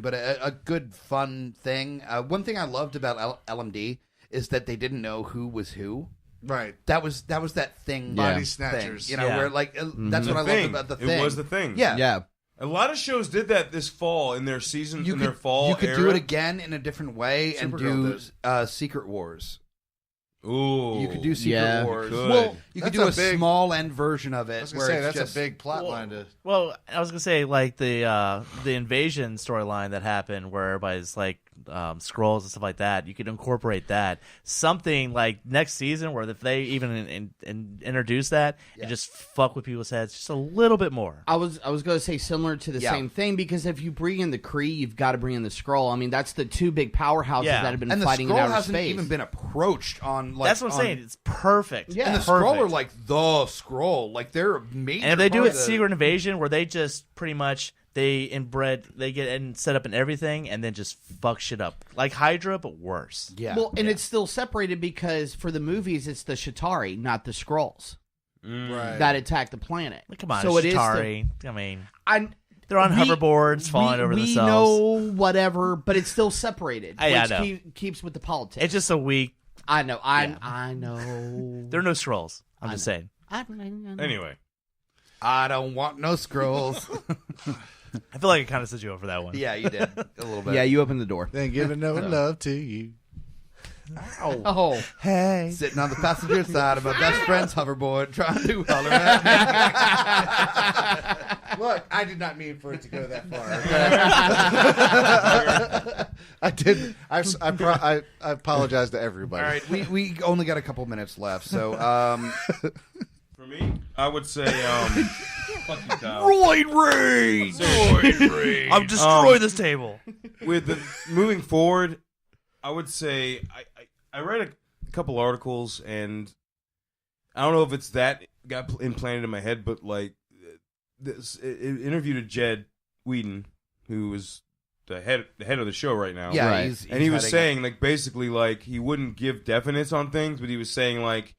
but a good fun thing. One thing I loved about LMD is that they didn't know who was who. Right. That was that thing. Body snatchers. Thing, where like that's what I loved about the thing. It was the thing. Yeah. A lot of shows did that this fall in their season. You could do it again in a different way and do Secret Wars. Ooh, you could do Secret Wars. Well, you could do a small end version of it. I was gonna say that's a big plot line to. Well, I was gonna say like the invasion storyline that happened where everybody's like Skrulls and stuff like that. You could incorporate that something like next season where if they even introduce that and just fuck with people's heads just a little bit more. I was gonna say similar to the same thing because if you bring in the Kree, you've got to bring in the Skrull. I mean, that's the two big powerhouses that have been fighting in outer space. And the Skrull hasn't even been approached on. Like, that's what I'm saying. It's perfect. Yeah, and the Skrull are like the Skrull. Like they're a major. And if they do it Secret Invasion, where they just pretty much they get and set up and everything, and then just fuck shit up like Hydra, but worse. Yeah. Well, and it's still separated because for the movies, it's the Chitauri, not the Skrulls, right? That attack the planet. Come on, so Chitauri. I mean, They're on hoverboards, falling over themselves. We know whatever, but it's still separated. I which know. Keeps with the politics. It's just a weak. I know. I know. There are no Skrulls. I'm just saying. Anyway. I don't want no Skrulls. I feel like I kind of set you up for that one. Yeah, you did. A little bit. Yeah, you opened the door. Then giving no love to you. Ow. Oh. Hey. Sitting on the passenger side of my best friend's hoverboard trying to holler at me. Look, I did not mean for it to go that far. I didn't. I apologize to everybody. All right, we only got a couple minutes left, so For me, I would say fuck you, Kyle. Roid Rage! Roid Rage! I'm destroying this table. With the moving forward, I would say I read a couple articles, and I don't know if it's that got implanted in my head, but like this interviewed a Jed Whedon, who was the head of the show right now. yeah, Right. he's And he was heading saying, like, basically, like, he wouldn't give definites on things, but he was saying, like,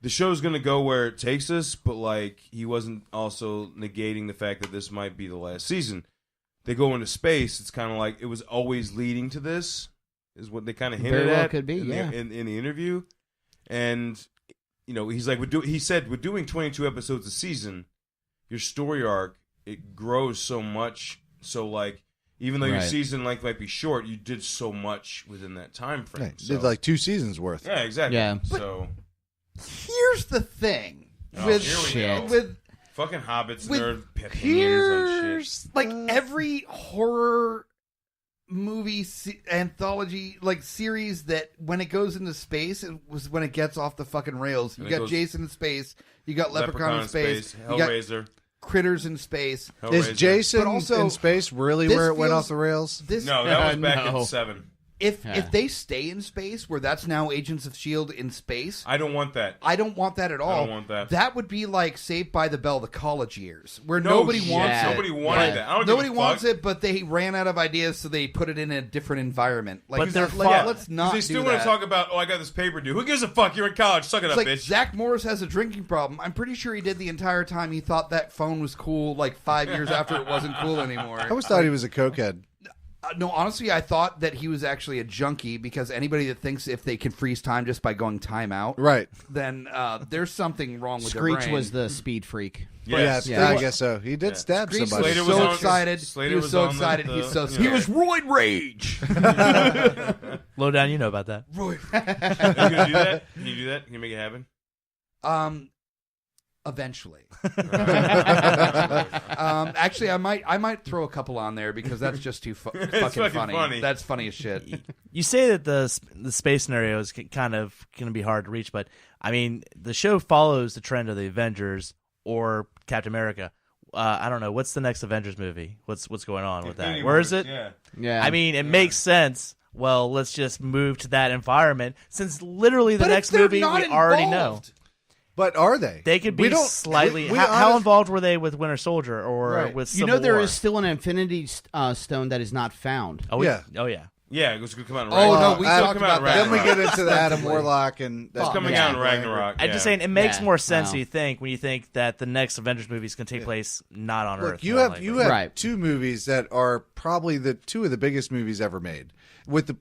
the show's going to go where it takes us, but, like, he wasn't also negating the fact that this might be the last season. They go into space, it's kind of like it was always leading to this, is what they kind of hinted Very well at could be, yeah. in the interview. And, you know, he's like, he said, we're doing 22 episodes a season, your story arc, it grows so much, so, like, even though your season length might be short, you did so much within that time frame. Right. Did like 2 seasons worth. Yeah, exactly. Yeah. So Here's the thing here we go. with fucking hobbits with and their opinions on shit. like every horror movie anthology like series that when it goes into space, it was when it gets off the fucking rails. You got Jason in space, you got Leprechaun in space, you got Hellraiser. Critters in space. Hellraiser. Is Jason But also, in space really this where it went feels- off the rails? No, that was back No. in 7. If they stay in space, where that's now Agents of S.H.I.E.L.D. in space, I don't want that. I don't want that at all. I don't want that. That would be like Saved by the Bell, the college years, where No nobody shit. wants it. Nobody wanted that. I don't Nobody give a wants fuck. it, but they ran out of ideas, so they put it in a different environment. Like, But they're like, fun. let's not They do still want that. to talk about, I got this paper due. Who gives a fuck? You're in college. Suck it It's up, like bitch. Zach Morris has a drinking problem. I'm pretty sure he did the entire time he thought that phone was cool, like 5 years after it wasn't cool anymore. I always thought he was a cokehead. No, honestly, I thought that he was actually a junkie because anybody that thinks if they can freeze time just by going time out, Right. then there's something wrong with their Screech brain. was the speed freak. Yes. Yeah, I guess so. He did stab Screech somebody. was Slater was so on- excited. Slater He was was so on excited. the- He's so yeah. scared. He was Roid Rage. Lowdown, you know about that. Are you gonna do that? Can you do that? Can you make it happen? Eventually. Actually, I might throw a couple on there because that's just too fucking funny. That's funny as shit. You say that the space scenario is kind of going to be hard to reach, but I mean, the show follows the trend of the Avengers or Captain America. I don't know. What's the next Avengers movie? What's going on with that? Infinity Where is Wars, it? Yeah. I mean, it makes sense. Well, let's just move to that environment since literally the But next if they're movie not we already know. involved. But are they? They could be slightly. we How involved were they with Winter Soldier or Right. with You Civil know there War? is still an Infinity Stone that is not found. Oh Yeah. Oh yeah. Yeah, it was going to come out in Oh, Ragnarok. no, we It's talked coming out about in that. Then we Ragnarok. get into the Adam Warlock and It's coming out in Ragnarok. I'm yeah. just saying it makes Yeah. more sense Wow. you think when you think that the next Avengers movie is going to take place not on Earth. Look, you more have likely. Right. 2 movies that are probably the 2 of the biggest movies ever made, with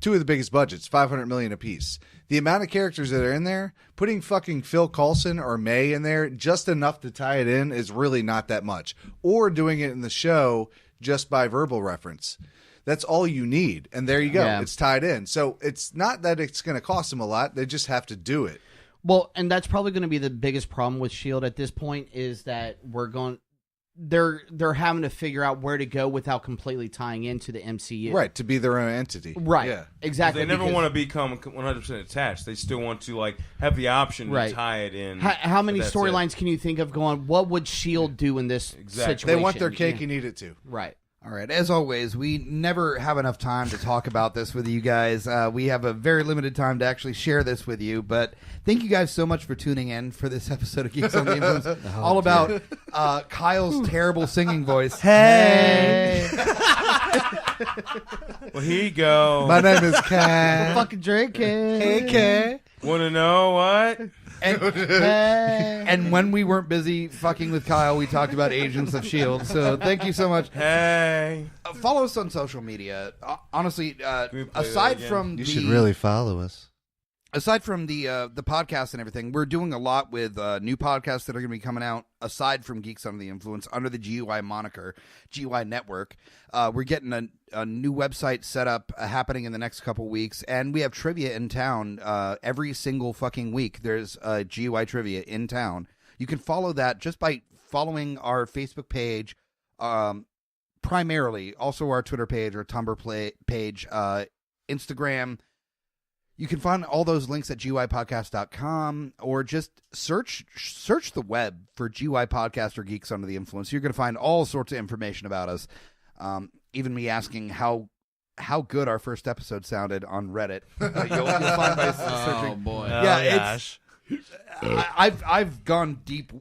2 of the biggest budgets, $500 million apiece. The amount of characters that are in there, putting fucking Phil Coulson or May in there just enough to tie it in is really not that much. Or doing it in the show just by verbal reference. That's all you need, and there you go. Yeah. It's tied in. So it's not that it's going to cost them a lot. They just have to do it. Well, and that's probably going to be the biggest problem with S.H.I.E.L.D. at this point is that they're having to figure out where to go without completely tying into the MCU. Right, to be their own entity. Right. Yeah. Exactly. They never because want to become 100% attached. They still want to like have the option Right. to tie it in. How many but that's storylines it. can you think of going, what would S.H.I.E.L.D. do in this Exactly. situation? They want their cake Yeah. and eat it too. Right. All right. As always, we never have enough time to talk about this with you guys. We have a very limited time to actually share this with you. But thank you guys so much for tuning in for this episode of Geeks on the Influence. All about Kyle's terrible singing voice. Hey. Well, here you go. My name is Kat. Fucking drinking. Hey, Kat. Want to know what? And when we weren't busy fucking with Kyle, we talked about Agents of S.H.I.E.L.D. So thank you so much. Hey. Follow us on social media. Honestly, aside from You should really follow us. Aside from the podcast and everything, we're doing a lot with new podcasts that are going to be coming out. Aside from Geeks Under the Influence, under the GUI moniker, GUI Network, we're getting a new website set up happening in the next couple weeks, and we have trivia in town every single fucking week. There's GUI trivia in town. You can follow that just by following our Facebook page, primarily, also our Twitter page, our Tumblr page, Instagram. You can find all those links at GUIpodcast.com, or just search the web for GUI Podcast or Geeks Under the Influence. You're going to find all sorts of information about us. Even me asking how good our first episode sounded on Reddit. You'll find by searching. Oh boy! Yeah, I've gone deep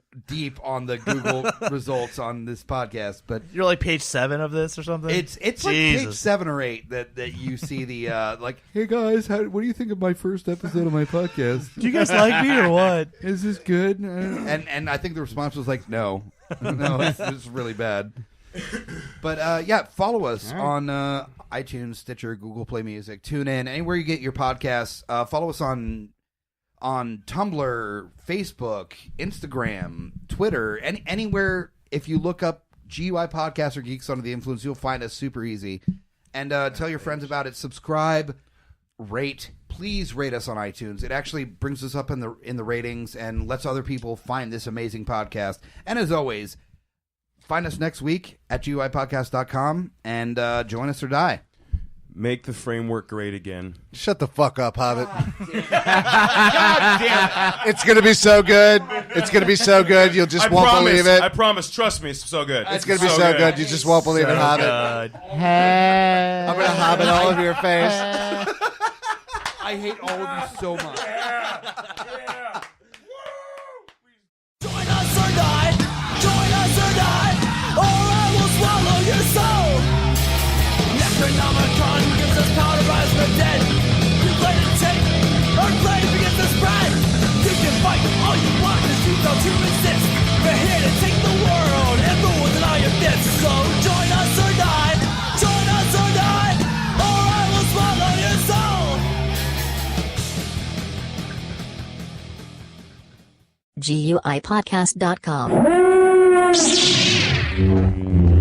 on the Google results on this podcast, but you're like page 7 of this or something. It's like page 7 or 8 that you see the like. Hey guys, what do you think of my first episode of my podcast? Do you guys like me or what? Is this good? And I think the response was like, no, it's really bad. But yeah, follow us on iTunes, Stitcher, Google Play Music, TuneIn, anywhere you get your podcasts. Follow us on Tumblr, Facebook, Instagram, Twitter, anywhere. If you look up GUI Podcast or Geeks Under the Influence, you'll find us super easy. And tell your friends about it. Subscribe, rate. Please rate us on iTunes. It actually brings us up in the ratings and lets other people find this amazing podcast. And as always, find us next week at GUIpodcast.com and join us or die. Make the framework great again. Shut the fuck up, Hobbit. God damn it. It's going to be so good. It's going to be so good. You'll just won't believe it. I promise. Trust me. It's so good. It's going to be so good. You just won't believe it, Hobbit. I'm going to Hobbit all over your face. I hate all of you so much. Join us or die. Join us or die. Or I will swallow your soul. Necronomicon gives us power to rise from the dead. You play to take, or play begins to spread. You can fight all you want, cause you don't to resist. We're here to take the world and rule with all your fists. So join us or die. Join us or die. Or I will swallow your soul. GUIpodcast.com